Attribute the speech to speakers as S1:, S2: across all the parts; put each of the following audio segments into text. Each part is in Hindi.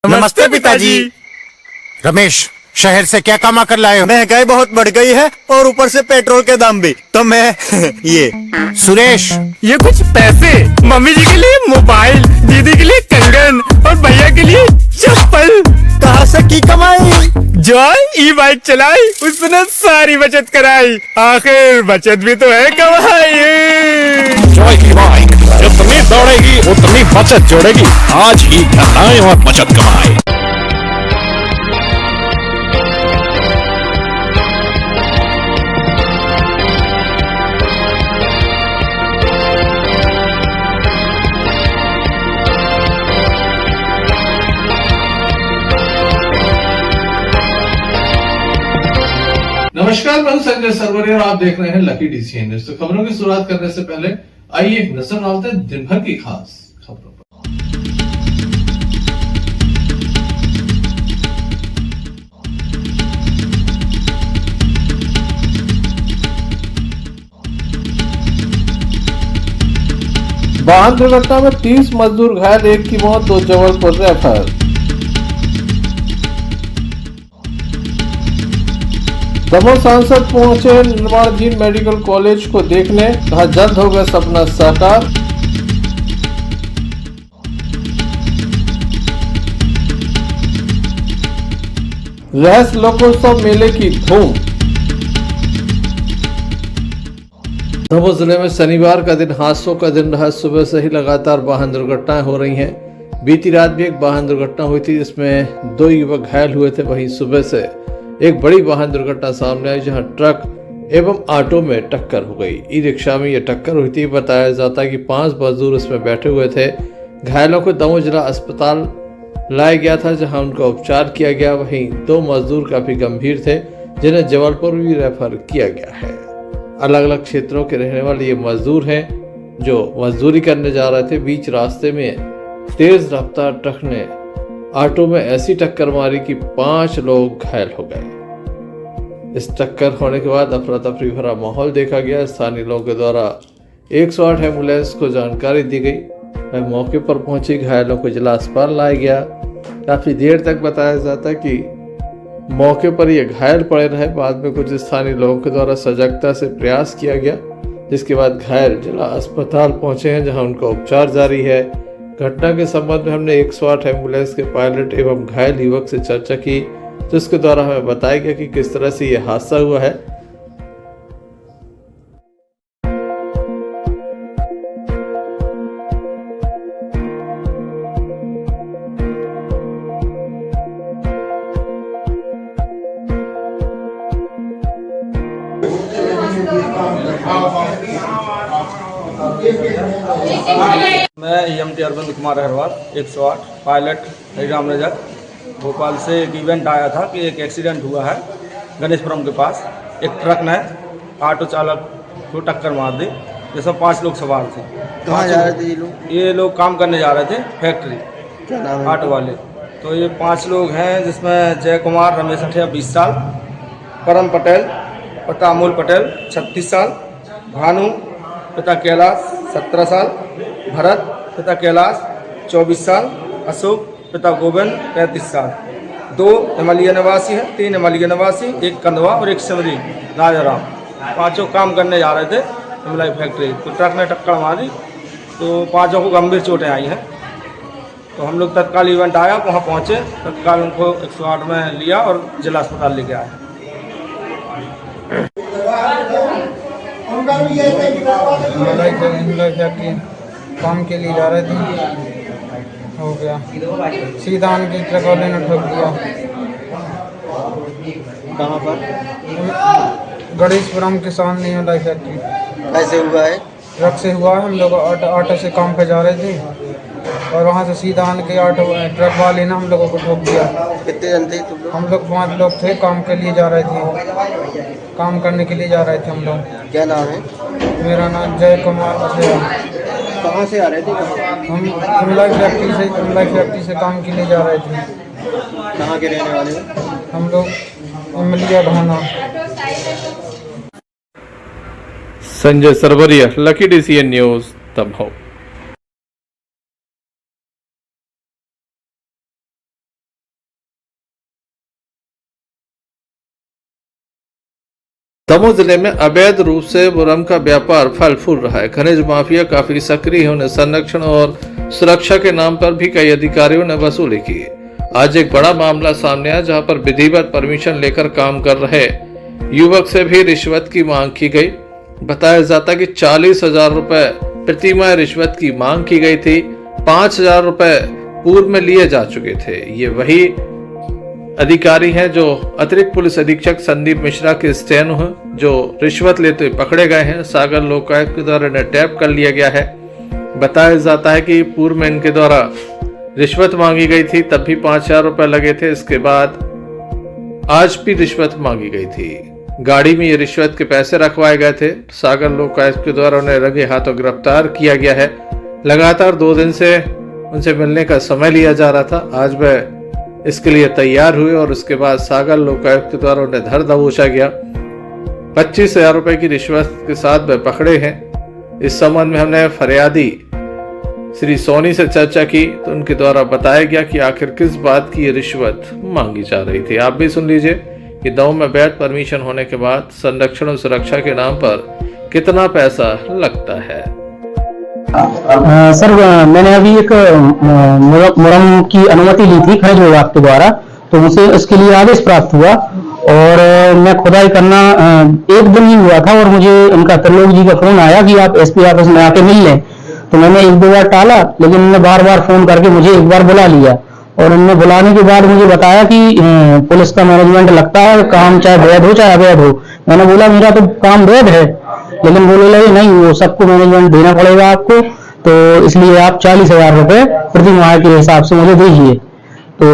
S1: नमस्ते पिताजी।
S2: रमेश, शहर से क्या कमा कर लाए हो?
S1: महंगाई बहुत बढ़ गई है और ऊपर से पेट्रोल के दाम भी, तो मैं ये।
S2: सुरेश,
S3: ये कुछ पैसे मम्मी जी के लिए मोबाइल, दीदी के लिए कंगन और भैया के लिए चप्पल।
S1: कहाँ से की कमाई?
S3: जो ई बाइक चलाई उसने सारी बचत कराई, आखिर बचत भी तो है कमाई।
S4: जॉय की बाइक जितनी दौड़ेगी उतनी बचत जोड़ेगी। आज ही घर आए और बचत कमाए।
S5: नमस्कार, मैं हूं संजय सरवरिया और आप देख रहे हैं लकी डीसीएन न्यूज। तो खबरों की शुरुआत करने से पहले आइए एक नजर डालते हैं दिन भर की खास खबरों पर। वाहन दुर्घटना में 30 मजदूर घायल, एक की मौत, 2 जबलपुर रेफर। दमोह सांसद पहुंचे निर्माणाधीन मेडिकल कॉलेज को देखने, कहा जल्द होगा सपना साकार। रहस लोकोत्सव मेले की धूम। दमोह जिले में शनिवार का दिन हादसों का दिन रहा। सुबह से ही लगातार वाहन दुर्घटनाएं हो रही हैं। बीती रात भी एक वाहन दुर्घटना हुई थी जिसमें 2 युवक घायल हुए थे। वहीं सुबह से एक बड़ी वाहन दुर्घटना सामने आई जहां ट्रक एवं ऑटो में टक्कर हो गई। ई रिक्शा में यह टक्कर हुई थी। बताया जाता है कि 5 मजदूर इसमें बैठे हुए थे। घायलों को दमोह जिला अस्पताल लाया गया था जहां उनका उपचार किया गया। वहीं 2 मजदूर काफी गंभीर थे जिन्हें जबलपुर भी रेफर किया गया है। अलग अलग क्षेत्रों के रहने वाले ये मजदूर हैं जो मजदूरी करने जा रहे थे। बीच रास्ते में तेज रफ्तार ट्रक ने ऑटो में ऐसी टक्कर मारी कि 5 लोग घायल हो गए। इस टक्कर होने के बाद अफरा तफरी भरा माहौल देखा गया। स्थानीय लोगों के द्वारा 108 एम्बुलेंस को जानकारी दी गई। वह मौके पर पहुंची, घायलों को जिला अस्पताल लाया गया। काफी देर तक बताया जाता है कि मौके पर ये घायल पड़े रहे। बाद में कुछ स्थानीय लोगों के द्वारा सजगता से प्रयास किया गया, जिसके बाद घायल जिला अस्पताल पहुंचे हैं जहां उनका उपचार जारी है। घटना के संबंध में हमने 108 एम्बुलेंस के पायलट एवं घायल युवक से चर्चा की, जिसके द्वारा हमें बताया गया कि किस तरह से यह हादसा हुआ है।
S6: मैं EMT अरविंद कुमार अग्रवाल 108 पायलट हरिराम नगर भोपाल से एक इवेंट आया था कि एक एक्सीडेंट हुआ है गणेशपुरम के पास। एक ट्रक ने ऑटो चालक को टक्कर मार दी जिसमें 5 लोग सवार थे।
S1: कहाँ जा रहे थे ये लोग?
S6: ये लोग काम करने जा रहे थे फैक्ट्री,
S1: क्या नाम है?
S6: ऑटो वाले। तो ये 5 लोग हैं जिसमें जय कुमार, रमेश अठिया 20 साल, परम पटेल, पिता अमूल पटेल 36 साल, भानु पिता कैलाश 17 साल, भरत पिता कैलाश 24 साल, अशोक पिता गोविंद 35 साल। 2 एमलिया निवासी हैं, 3 एमलिया निवासी, 1 कंधवा और 1 सिमरी राजाराम। 5 काम करने जा रहे थे एमलाई फैक्ट्री। तो ट्रक ने टक्कर मारी तो 5 को गंभीर चोटें आई हैं। तो हम लोग तत्काल इवेंट आया, वहाँ पहुँचे, तत्काल उनको 108 में लिया और जिला अस्पताल लेके आए।
S7: काम के लिए जा रहे थे, हो गया सीधा उनकी ट्रक वाले ने ठोक दिया।
S1: कहाँ पर?
S7: गणेशपुरम के सामने वाला फैक्ट्री।
S1: कैसे हुआ है?
S7: ट्रक से हुआ है। हम लोग ऑटो से काम पे जा रहे थे और वहाँ से सीधा आने के ऑटो ट्रक वाले ने हम लोगों को ठोक दिया।
S1: कितने जन थे तुम लोग?
S7: हम लोग 5 लोग थे, काम के लिए जा रहे थे, काम करने के लिए जा रहे थे हम लोग।
S1: क्या नाम है?
S7: मेरा नाम जय कुमार अठिया।
S1: कहाँ से आ रहे थे?
S7: हम एमलाई फैक्ट्री से काम के लिए जा रहे थे।
S1: कहाँ के रहने वाले हो?
S7: हम लोग एमलिया ढाना।
S3: Sanjay Sarwaria, Lakhi DCN news, Damoh.
S5: दमोह जिले में अवैध रूप से मुरम का व्यापार फल फूल रहा है। खनिज माफिया काफी सक्रिय होने, संरक्षण और सुरक्षा के नाम पर भी कई अधिकारियों ने वसूली की। आज एक बड़ा मामला सामने आया जहां पर विधिवत परमिशन लेकर काम कर रहे युवक से भी रिश्वत की मांग की गई। बताया जाता कि 40,000 रुपए प्रतिमाह रिश्वत की मांग की गई थी। 5,000 रुपए पूर्व में लिए जा चुके थे। ये वही अधिकारी हैं जो अतिरिक्त पुलिस अधीक्षक संदीप मिश्रा के स्टेनो हैं, जो रिश्वत लेते पकड़े गए हैं। सागर लोकायुक्त के द्वारा इन्हें टैप कर लिया गया है। बताया जाता है कि पूर्व में इनके द्वारा रिश्वत मांगी गई थी, तब भी 5,000 रुपए लगे थे। इसके बाद आज भी रिश्वत मांगी गई थी। गाड़ी में ये रिश्वत के पैसे रखवाए गए थे। सागर लोकायुक्त के द्वारा उन्हें रंगे हाथों गिरफ्तार किया गया है। लगातार 2 दिन से उनसे मिलने का समय लिया जा रहा था। आज वह इसके लिए तैयार हुए और उसके बाद सागर लोकायुक्त के द्वारा उन्हें धर दबोचा गया। 25,000 रुपए की रिश्वत के साथ वह पकड़े हैं। इस संबंध में हमने फरियादी श्री सोनी से चर्चा की तो उनके द्वारा बताया गया कि आखिर किस बात की ये रिश्वत मांगी जा रही थी। आप भी सुन लीजिए कि दमोह में वैध परमिशन होने के बाद संरक्षण और सुरक्षा के नाम पर कितना पैसा लगता है।
S8: सर, मैंने अभी एक मुरम की अनुमति ली थी खनिज विभाग के द्वारा, तो मुझे इसके लिए आदेश प्राप्त हुआ और मैं खुदाई करना 1 दिन ही हुआ था और मुझे उनका त्रिलोक जी का फोन आया कि आप एसपी ऑफिस में आके मिल लें। तो मैंने 1-2 बार टाला, लेकिन उन्होंने बार-बार फोन करके मुझे एक बार बुला लिया और उन्होंने बुलाने के बाद मुझे बताया कि पुलिस का मैनेजमेंट लगता है, काम चाहे वैध हो चाहे अवैध हो। मैंने बोला मेरा तो काम वैध है, लेकिन बोले लगे नहीं, वो सबको मैनेजमेंट देना पड़ेगा आपको, तो इसलिए आप 40,000 रुपए प्रति माह के हिसाब से मुझे दीजिए। तो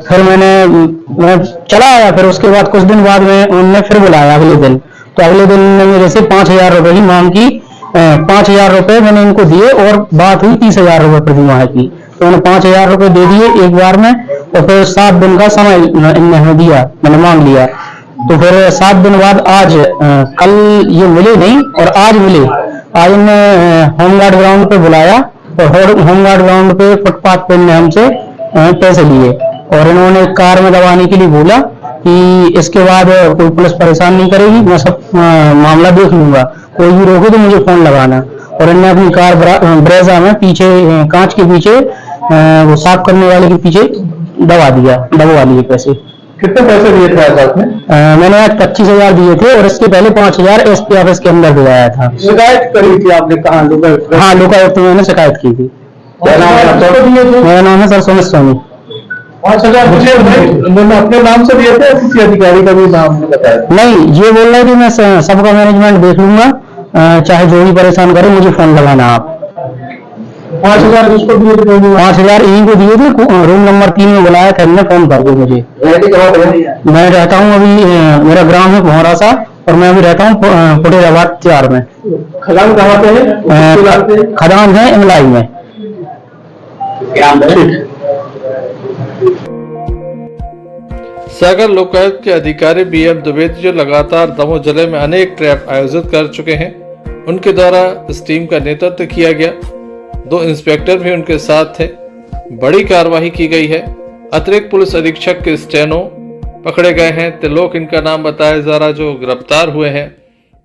S8: फिर मैं चला आया। फिर उसके बाद कुछ दिन बाद में उन्होंने फिर बुलाया अगले दिन, तो अगले दिन मेरे से 5,000 रुपए की मांग की। 5,000 रुपए मैंने इनको दिए और बात हुई 30,000 रुपए प्रति माह की। तो उन्होंने 5,000 रुपए दे दिए एक बार में और फिर 7 दिन का समय इन्होंने दिया, मैंने मांग लिया। तो फिर 7 दिन बाद आज कल ये मिले नहीं और आज मिले। आज इन्हें होमगार्ड ग्राउंड पे बुलाया और होमगार्ड ग्राउंड पे फुटपाथ पे इन्हें हमसे पैसे लिए और इन्होंने कार में दबाने के लिए बोला कि इसके बाद कोई पुलिस परेशान नहीं करेगी, मैं सब मामला देख लूंगा, कोई भी रोके तो मुझे फोन लगाना। और इन्हें अपनी कार ब्रेजा में पीछे कांच के पीछे वो साफ करने वाले के पीछे दबवा लिए पैसे।
S9: कितने पैसे दिए थे आज आपने?
S8: मैंने आज 25,000 दिए थे और इसके पहले 5,000 एसपी ऑफिस के अंदर दिलाया था।
S9: शिकायत करी थी आपने? कहाँ?
S8: हाँ, लोकायुक्त में मैंने शिकायत की थी। मेरा नाम है सर सुमित सोनी।
S9: 5,000 उन्होंने अपने नाम से दिए थे, किसी अधिकारी का भी नाम बताया?
S8: नहीं, ये बोल रहे थे मैं सबका मैनेजमेंट देख लूंगा, चाहे जो भी परेशान करे मुझे फोन लगाना आप।
S9: 5,000 किसको दिए थे?
S8: 5,000 इन्हीं को दिए थे। रूम नंबर 3 में बुलाया था, इन्होंने फोन करके मुझे। मैं रहता हूँ अभी, मेरा ग्राम है भौरासा और मैं अभी रहता हूँ फतेहाबाद 4 में।
S9: खदान कहाँ पे है?
S8: खदान है इमलाई में।
S5: सागर लोकायुक्त के अधिकारी BM द्विवेदी जो लगातार दमोह जिले में अनेक ट्रैप आयोजित कर चुके हैं, उनके द्वारा इस टीम का नेतृत्व किया गया। 2 इंस्पेक्टर भी उनके साथ थे। बड़ी कार्रवाई की गई है। अतिरिक्त पुलिस अधीक्षक के स्टेनो पकड़े गए हैं। त्रिलोक इनका नाम बताया जा रहा, जो गिरफ्तार हुए हैं।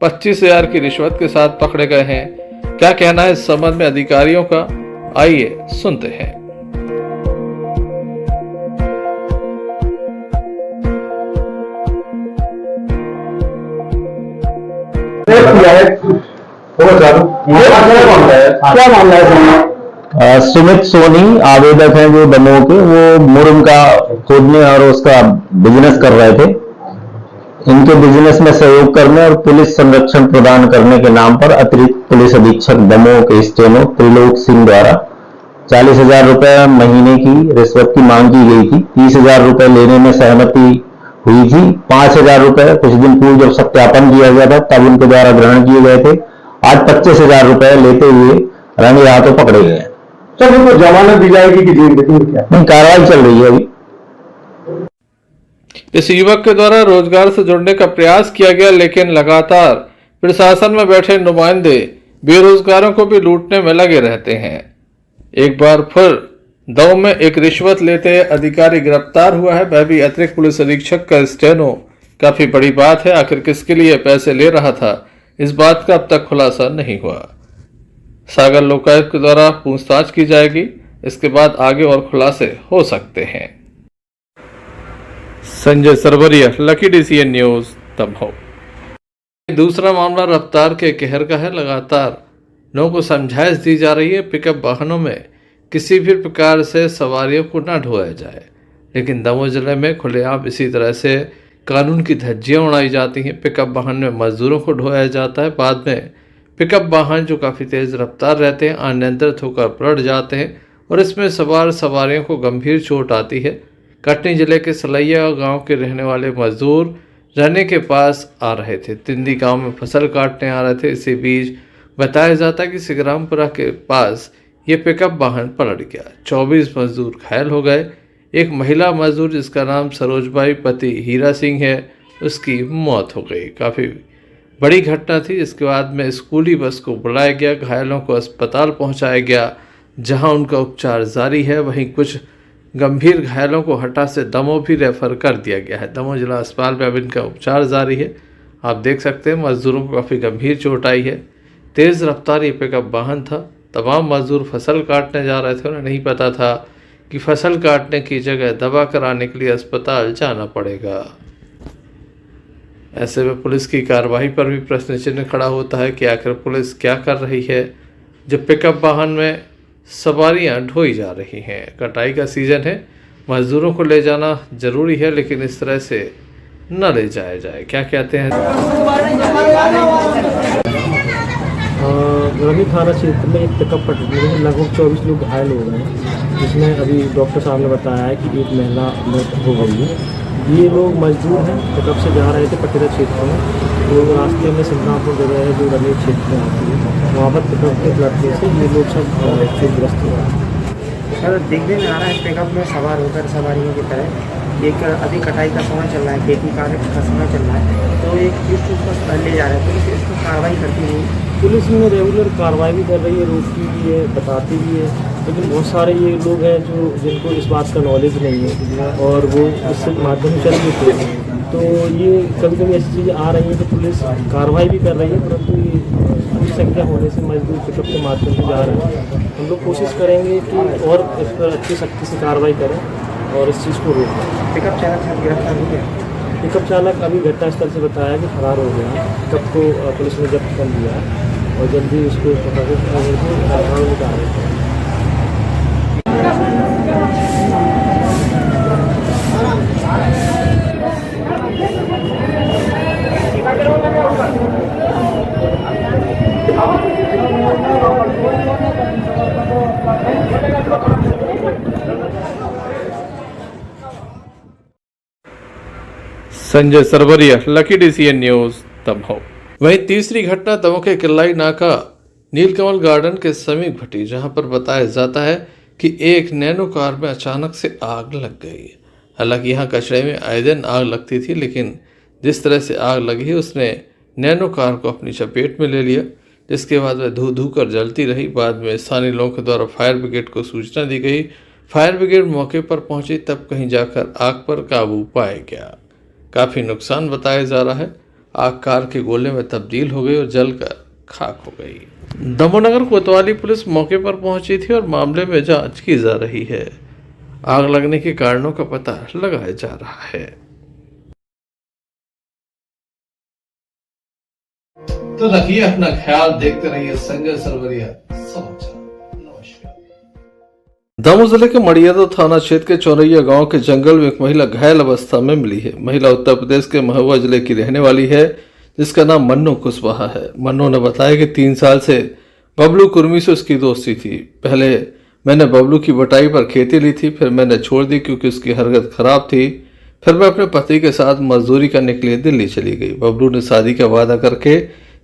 S5: 25,000 की रिश्वत के साथ पकड़े गए हैं। क्या कहना है इस संबंध में अधिकारियों का, आइए सुनते हैं।
S9: क्या मामला है?
S10: सुमित सोनी आवेदक हैं जो दमोह के, वो मुरम का खोदने और उसका बिजनेस कर रहे थे। इनके बिजनेस में सहयोग करने और पुलिस संरक्षण प्रदान करने के नाम पर अतिरिक्त पुलिस अधीक्षक दमोह के स्टेनो त्रिलोक सिंह द्वारा 40,000 रुपए महीने की रिश्वत की मांग की गई थी। 30,000 रुपए लेने में सहमति हुई थी। 5,000 रुपए कुछ दिन पूर्व जब सत्यापन किया गया था तब उनके द्वारा ग्रहण किए गए थे। आज 25,000 रुपए लेते हुए रंगे हाथों पकड़े गए।
S9: सर, उनको जमानत दी जाएगी कि जेल में? क्या
S10: नहीं, कार्रवाई चल रही है अभी।
S5: इस युवक के द्वारा रोजगार से जुड़ने का प्रयास किया गया, लेकिन लगातार प्रशासन में बैठे नुमाइंदे बेरोजगारों को भी लूटने में लगे रहते हैं। एक बार फिर दमोह में एक रिश्वत लेते अधिकारी गिरफ्तार हुआ है, वह भी अतिरिक्त पुलिस अधीक्षक का स्टेनो काफी बड़ी बात है, आखिर किसके लिए पैसे ले रहा था, इस बात का अब तक खुलासा नहीं हुआ। सागर लोकायुक्त के द्वारा पूछताछ की जाएगी, इसके बाद आगे और खुलासे हो सकते हैं। Sanjay Sarwaria, Lucky DCN News, Damoh. दूसरा मामला रफ्तार के कहर का है। लगातार लोगों को समझाइश दी जा रही है पिकअप वाहनों में किसी भी प्रकार से सवारियों को न ढोया जाए, लेकिन दमोह जिले में खुलेआम इसी तरह से कानून की धज्जियां उड़ाई जाती हैं। पिकअप वाहन में मजदूरों को ढोया जाता है, बाद में पिकअप वाहन जो काफ़ी तेज़ रफ्तार रहते हैं अनियंत्रित होकर पलट जाते हैं और इसमें सवार सवारियों को गंभीर चोट आती है। कटनी जिले के सलैया गांव के रहने वाले मजदूर रहने के पास आ रहे थे, तिंदी गांव में फसल काटने आ रहे थे। इसी बीच बताया जाता है कि सिगरामपुरा के पास ये पिकअप वाहन पलट गया, 24 मजदूर घायल हो गए। एक महिला मजदूर जिसका नाम सरोजबाई पति हीरा सिंह है, उसकी मौत हो गई। काफ़ी बड़ी घटना थी, जिसके बाद में स्कूली बस को बुलाया गया, घायलों को अस्पताल पहुंचाया गया जहां उनका उपचार जारी है। वहीं कुछ गंभीर घायलों को हटा से दमोह भी रेफर कर दिया गया है। दमोह जिला अस्पताल में अब इनका उपचार जारी है। आप देख सकते हैं मजदूरों को काफ़ी गंभीर चोट आई है। तेज़ रफ्तार ये पिकअप वाहन था। तमाम मजदूर फसल काटने जा रहे थे, उन्हें नहीं पता था कि फसल काटने की जगह दवा कराने के लिए अस्पताल जाना पड़ेगा। ऐसे में पुलिस की कार्रवाई पर भी प्रश्न चिन्ह खड़ा होता है कि आखिर पुलिस क्या कर रही है जब पिकअप वाहन में सवारियां ढोई जा रही हैं। कटाई का सीजन है, मजदूरों को ले जाना जरूरी है, लेकिन इस तरह से न ले जाया जाए। क्या कहते हैं?
S11: रमी थाना क्षेत्र में एक पिकअप पलटने में लगभग 24 लोग घायल हो गए हैं, जिसमें अभी डॉक्टर साहब ने बताया है कि एक महिला मौत हो गई है। ये लोग मजदूर हैं, पिकअप से जा रहे थे पटियाला क्षेत्र में, तो रास्ते में सिंगापुर जगह है जो रमी क्षेत्र में आती है, वहाँ पर पिकअप के पलटने से ये लोग सब क्षतिग्रस्त हुए हैं।
S12: सर देखने में आ रहा है पिकअप में सवार होकर सवारियों की तरह एक अभी कटाई का समय चल रहा है, खेती कार्य का समय चल रहा है, तो एक युष्ट उसको ले जा रहे हैं, पुलिस इसको कार्रवाई करती है।
S11: पुलिस में रेगुलर कार्रवाई भी कर रही है, रोकती भी है, बताती भी है, लेकिन बहुत सारे ये लोग हैं जो जिनको इस बात का नॉलेज नहीं है और वो इससे माध्यम चल देते हैं, तो ये कभी कभी ऐसी चीज़ें आ रही हैं कि पुलिस कार्रवाई भी कर रही है, परंतु ये अधिक संख्या होने से मजदूर पिकअप के माध्यम से जा रहे हैं। हम लोग कोशिश करेंगे कि और इस पर अच्छी सख्ती से कार्रवाई करें और इस चीज़ को रोकें।
S12: पिकअप चालक साथ गिरफ्तार हो गया।
S11: पिकअप चालक अभी घटनास्थल से बताया कि फरार हो गया है, पिकअप को पुलिस ने जब्त कर लिया है और जल्दी उसको पकड़ के आ रहे हैं।
S5: Sanjay Sarwaria, Lucky DCN News, Damoh. वहीं तीसरी घटना दमोह के किल्लाई नाका नीलकमल गार्डन के समीप घटी, जहां पर बताया जाता है कि एक नैनो कार में अचानक से आग लग गई। हालांकि यहां कचरे में आए दिन आग लगती थी, लेकिन जिस तरह से आग लगी उसने नैनो कार को अपनी चपेट में ले लिया, जिसके बाद वह धू धू कर जलती रही। बाद में स्थानीय लोगों के द्वारा फायर ब्रिगेड को सूचना दी गई। फायर ब्रिगेड मौके पर पहुंची, तब कहीं जाकर आग पर काबू पाया गया। काफ़ी नुकसान बताया जा रहा है। आग कार के गोले में तब्दील हो गई और जलकर खाक हो गई। दमोह नगर कोतवाली पुलिस मौके पर पहुंची थी और मामले में जांच की जा रही है। आग लगने के कारणों का पता लगाया जा रहा है। तो रखिए अपना ख्याल, देखते रहिए संजय सरवरिया समाचार। दमोह जिले के मड़ियादा थाना क्षेत्र के चौरैया गांव के जंगल में एक महिला घायल अवस्था में मिली है। महिला उत्तर प्रदेश के महुआ जिले की रहने वाली है, जिसका नाम मन्नू कुशवाहा है। मन्नू ने बताया कि 3 साल से बबलू कुर्मी से उसकी दोस्ती थी। पहले मैंने बबलू की बटाई पर खेती ली थी, फिर मैंने छोड़ दी क्योंकि उसकी हरकत खराब थी। फिर मैं अपने पति के साथ मजदूरी करने के लिए दिल्ली चली गई। बबलू ने शादी का वादा करके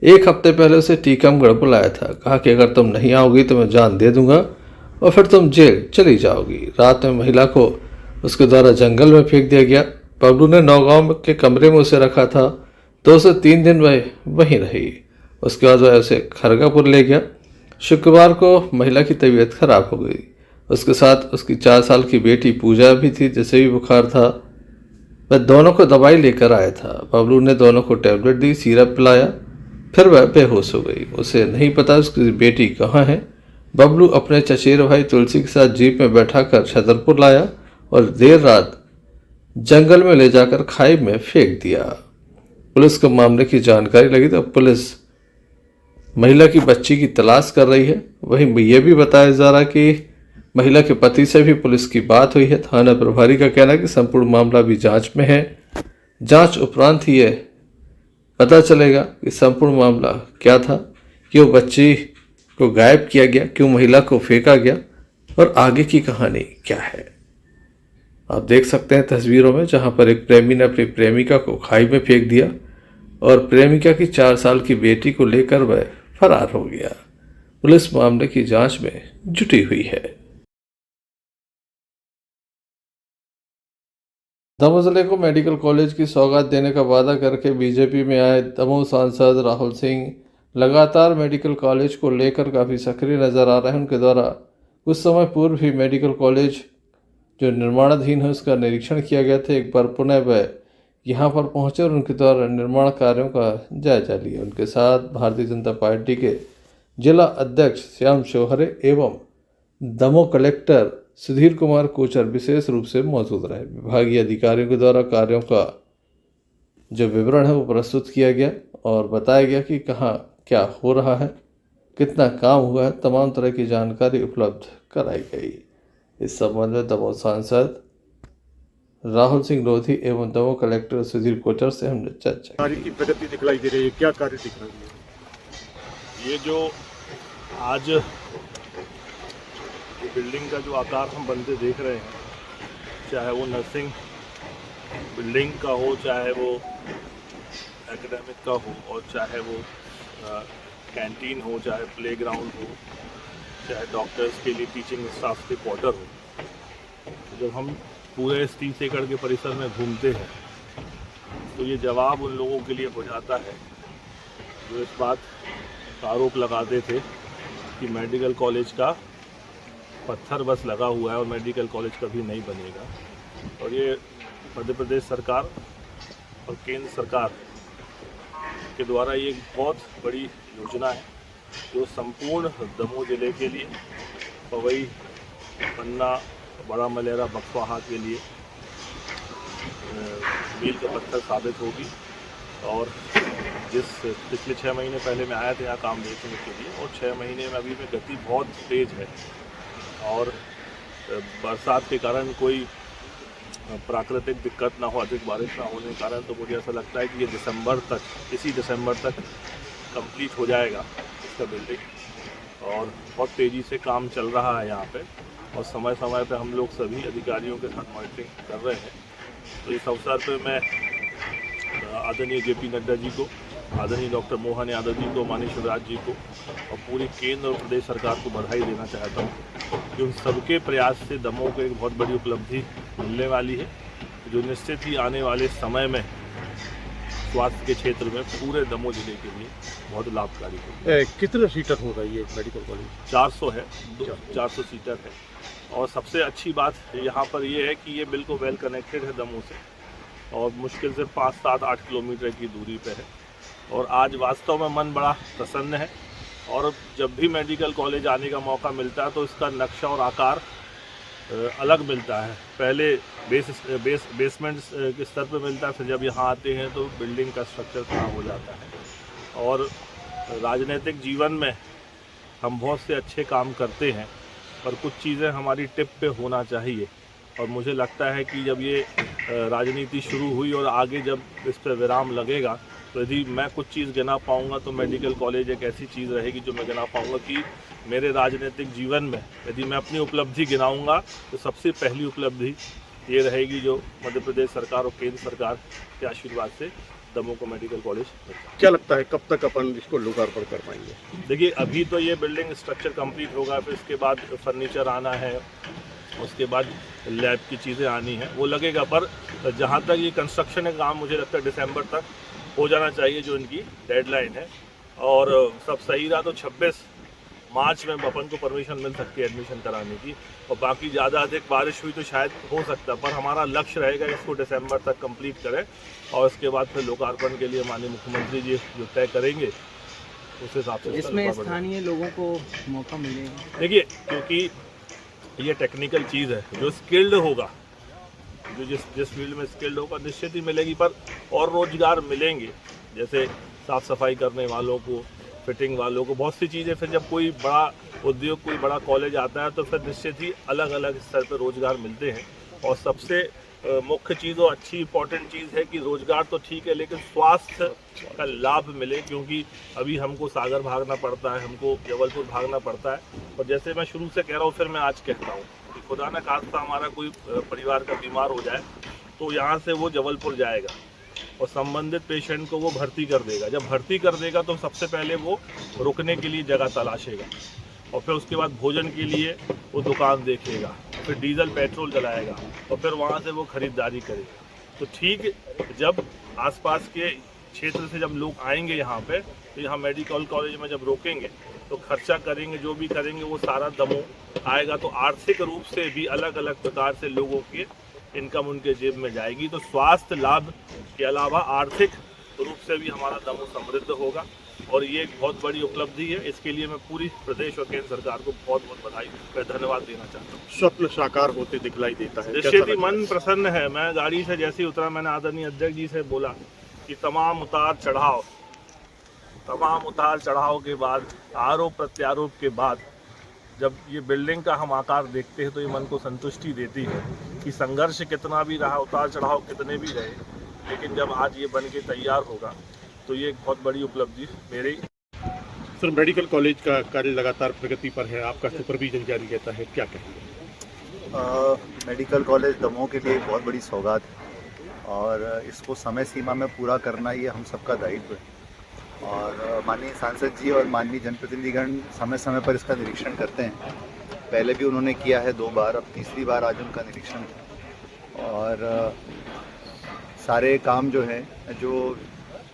S5: 1 हफ्ते पहले उसे टीकमगढ़ बुलाया था। कहा कि अगर तुम नहीं आओगी तो मैं जान दे दूंगा और फिर तुम जेल चली जाओगी। रात में महिला को उसके द्वारा जंगल में फेंक दिया गया। बबलू ने नौगांव के कमरे में उसे रखा था। 2 से 3 दिन वह वहीं रही। उसके बाद वह उसे खरगापुर ले गया। शुक्रवार को महिला की तबीयत खराब हो गई। उसके साथ उसकी 4 साल की बेटी पूजा भी थी, जिसे भी बुखार था। वह दोनों को दवाई लेकर आया था। बबलू ने दोनों को टैबलेट दी, सिरप पिलाया, फिर वह बेहोश हो गई। उसे नहीं पता उसकी बेटी कहाँ है। बबलू अपने चचेरे भाई तुलसी के साथ जीप में बैठाकर छतरपुर लाया और देर रात जंगल में ले जाकर खाई में फेंक दिया। पुलिस को मामले की जानकारी लगी तो पुलिस महिला की बच्ची की तलाश कर रही है। वहीं यह भी बताया जा रहा कि महिला के पति से भी पुलिस की बात हुई है। थाना प्रभारी का कहना है कि संपूर्ण मामला भी जांच में है। जांच उपरांत ही यह पता चलेगा कि संपूर्ण मामला क्या था, क्यों बच्ची को गायब किया गया, क्यों महिला को फेंका गया और आगे की कहानी क्या है। आप देख सकते हैं तस्वीरों में, जहां पर एक प्रेमी ने अपनी प्रेमिका को खाई में फेंक दिया और प्रेमिका की 4 साल की बेटी को लेकर वह फरार हो गया। पुलिस मामले की जांच में जुटी हुई है। दमोह जिले को मेडिकल कॉलेज की सौगात देने का वादा करके बीजेपी में आए दमोह सांसद राहुल सिंह लगातार मेडिकल कॉलेज को लेकर काफ़ी सक्रिय नज़र आ रहे हैं। उनके द्वारा कुछ समय पूर्व ही मेडिकल कॉलेज जो निर्माणाधीन है उसका निरीक्षण किया गया था। एक बार पुनः वह यहाँ पर पहुँचे और उनके द्वारा निर्माण कार्यों का जायजा लिया। उनके साथ भारतीय जनता पार्टी के जिला अध्यक्ष श्याम शोहरे एवं दमोह कलेक्टर सुधीर कुमार कोचर विशेष रूप से मौजूद रहे। विभागीय अधिकारियों के द्वारा कार्यों का जो विवरण है वो प्रस्तुत किया गया और बताया गया कि कहाँ क्या हो रहा है, कितना काम हुआ है, तमाम तरह की जानकारी उपलब्ध कराई गई। इस संबंध में दमोह सांसद राहुल सिंह लोधी एवं दमोह कलेक्टर सुधीर कोचर से हमने चर्चा
S4: कार्य की प्रगति दिखलाई दे रही है। क्या कार्य दिख रही है? ये जो आज बिल्डिंग का जो आकार हम बनते देख रहे हैं, चाहे वो नर्सिंग बिल्डिंग का हो, चाहे वो एकेडमिक का हो, और चाहे वो कैंटीन हो, चाहे प्लेग्राउंड हो, चाहे डॉक्टर्स के लिए टीचिंग स्टाफ के क्वार्टर हो। जब हम पूरे इस 30 एकड़ के परिसर में घूमते हैं तो ये जवाब उन लोगों के लिए हो जाता है जो इस बात का आरोप लगाते थे कि मेडिकल कॉलेज का पत्थर बस लगा हुआ है और मेडिकल कॉलेज कभी नहीं बनेगा। और ये मध्य प्रदेश सरकार और केंद्र सरकार के द्वारा ये एक बहुत बड़ी योजना है जो संपूर्ण दमोह जिले के लिए, पवई, पन्ना, बड़ा मलेरा, बकवाहा के लिए मील का पत्थर साबित होगी। और जिस पिछले 6 महीने पहले मैं आया था यहाँ काम देखने के लिए, और 6 महीने में अभी में गति बहुत तेज़ है और बरसात के कारण कोई प्राकृतिक दिक्कत ना हो, अधिक बारिश ना होने के कारण, तो मुझे ऐसा लगता है कि ये इसी दिसंबर तक कंप्लीट हो जाएगा इसका बिल्डिंग। और बहुत तेज़ी से काम चल रहा है यहाँ पे और समय समय पे हम लोग सभी अधिकारियों के साथ मॉनिटरिंग कर रहे हैं। तो इस अवसर पे मैं आदरणीय JP नड्डा जी को, आदरणीय डॉक्टर मोहन यादव जी को, माननीय शिवराज जी को और पूरी केंद्र और प्रदेश सरकार को बधाई देना चाहता हूँ कि सबके प्रयास से दमोह को एक बहुत बड़ी उपलब्धि मिलने वाली है जो निश्चित ही आने वाले समय में स्वास्थ्य के क्षेत्र में पूरे दमोह जिले के लिए बहुत लाभकारी होगी। कितने सीटर होगा ये मेडिकल कॉलेज?
S5: 400 है, 400 सीटर है। और सबसे अच्छी बात यहाँ पर ये है कि ये बिल्कुल वेल कनेक्टेड है दमोह से और मुश्किल से 5, 7, 8 किलोमीटर की दूरी पे है। और आज वास्तव में मन बड़ा प्रसन्न है और जब भी मेडिकल कॉलेज आने का मौका मिलता है तो इसका नक्शा और आकार अलग मिलता है। पहले बेसमेंट के स्तर पर मिलता है, फिर जब यहाँ आते हैं तो बिल्डिंग का स्ट्रक्चर खराब हो जाता है। और राजनीतिक जीवन में हम बहुत से अच्छे काम करते हैं पर कुछ चीज़ें हमारी टिप पे होना चाहिए। और मुझे लगता है कि जब ये राजनीति शुरू हुई और आगे जब इस पर विराम लगेगा तो यदि मैं कुछ चीज़ गिना पाऊँगा तो मेडिकल कॉलेज एक ऐसी चीज़ रहेगी जो मैं गिना पाऊँगा कि मेरे राजनीतिक जीवन में यदि मैं अपनी उपलब्धि गिनाऊँगा तो सबसे पहली उपलब्धि ये रहेगी जो मध्य प्रदेश सरकार और केंद्र सरकार के आशीर्वाद से दमोह को मेडिकल कॉलेज।
S4: क्या लगता है कब तक अपन इसको लोकार्पण कर पाएंगे?
S5: देखिए, अभी तो ये बिल्डिंग स्ट्रक्चर कंप्लीट होगा, फिर इसके बाद फर्नीचर आना है, उसके बाद लैब की चीज़ें आनी है, वो लगेगा। पर जहाँ तक ये कंस्ट्रक्शन का काम मुझे लगता है दिसंबर तक हो जाना चाहिए जो इनकी डेडलाइन है। और सब सही रहा तो 26
S4: मार्च में अपन को परमिशन मिल सकती है एडमिशन कराने की, और बाकी ज़्यादा अधिक बारिश हुई तो शायद हो सकता है, पर हमारा लक्ष्य रहेगा इसको दिसंबर तक कंप्लीट करें और उसके बाद फिर लोकार्पण के लिए माननीय मुख्यमंत्री जी जो तय करेंगे उस हिसाब से
S12: इसमें स्थानीय लोगों को मौका मिलेगा।
S4: देखिए, क्योंकि ये टेक्निकल चीज़ है, जो स्किल्ड होगा, जो जिस फील्ड में स्किल्ड होगा निश्चित ही मिलेगी, पर और रोजगार मिलेंगे, जैसे साफ़ सफाई करने वालों को, फिटिंग वालों को, बहुत सी चीज़ें। फिर जब कोई बड़ा उद्योग, कोई बड़ा कॉलेज आता है तो फिर निश्चित ही अलग अलग स्तर पर रोजगार मिलते हैं। और सबसे मुख्य चीज़ और अच्छी इंपॉर्टेंट चीज़ है कि रोजगार तो ठीक है, लेकिन स्वास्थ्य का लाभ मिले, क्योंकि अभी हमको सागर भागना पड़ता है, हमको जबलपुर भागना पड़ता है। और जैसे मैं शुरू से कह रहा हूँ, फिर मैं आज कहता हूँ कि खुदा न खास्ता हमारा कोई परिवार का बीमार हो जाए तो यहाँ से वो जबलपुर जाएगा और संबंधित पेशेंट को वो भर्ती कर देगा। जब भर्ती कर देगा तो सबसे पहले वो रुकने के लिए जगह तलाशेगा, और फिर उसके बाद भोजन के लिए वो दुकान देखेगा, फिर डीजल पेट्रोल जलाएगा, और फिर वहाँ से वो ख़रीदारी करेगा। तो ठीक जब आसपास के क्षेत्र से जब लोग आएंगे यहाँ पे, तो यहाँ मेडिकल कॉलेज में जब रोकेंगे तो खर्चा करेंगे, जो भी करेंगे वो सारा दमोह आएगा। तो आर्थिक रूप से भी अलग अलग प्रकार से लोगों के इनकम उनके जेब में जाएगी। तो स्वास्थ्य लाभ के अलावा आर्थिक रूप से भी हमारा दमोह समृद्ध होगा, और ये एक बहुत बड़ी उपलब्धि है। इसके लिए मैं पूरी प्रदेश और केंद्र सरकार को बहुत बहुत बधाई और धन्यवाद देना चाहता हूँ।
S3: स्वप्न साकार होते दिखलाई देता है,
S4: निश्चित ही मन प्रसन्न है। मैं गाड़ी से जैसे ही उतरा, मैंने आदरणीय अध्यक्ष जी से बोला कि तमाम उतार चढ़ाव के बाद, आरोप प्रत्यारोप के बाद, जब ये बिल्डिंग का हम आकार देखते हैं तो ये मन को संतुष्टि देती है कि संघर्ष कितना भी रहा, उतार चढ़ाव कितने भी रहे, लेकिन जब आज ये बन के तैयार होगा तो ये एक बहुत बड़ी उपलब्धि मेरी।
S3: सर, मेडिकल कॉलेज का कार्य लगातार प्रगति पर है, आपका सुपरविजन जारी रहता है, क्या कहेंगे?
S1: मेडिकल कॉलेज दमोह के लिए बहुत बड़ी सौगात है और इसको समय सीमा में पूरा करना ये हम सबका दायित्व है। और माननीय सांसद जी और माननीय जनप्रतिनिधिगण समय समय पर इसका निरीक्षण करते हैं। पहले भी उन्होंने किया है 2 बार, अब तीसरी बार आज उनका निरीक्षण है। और सारे काम जो है, जो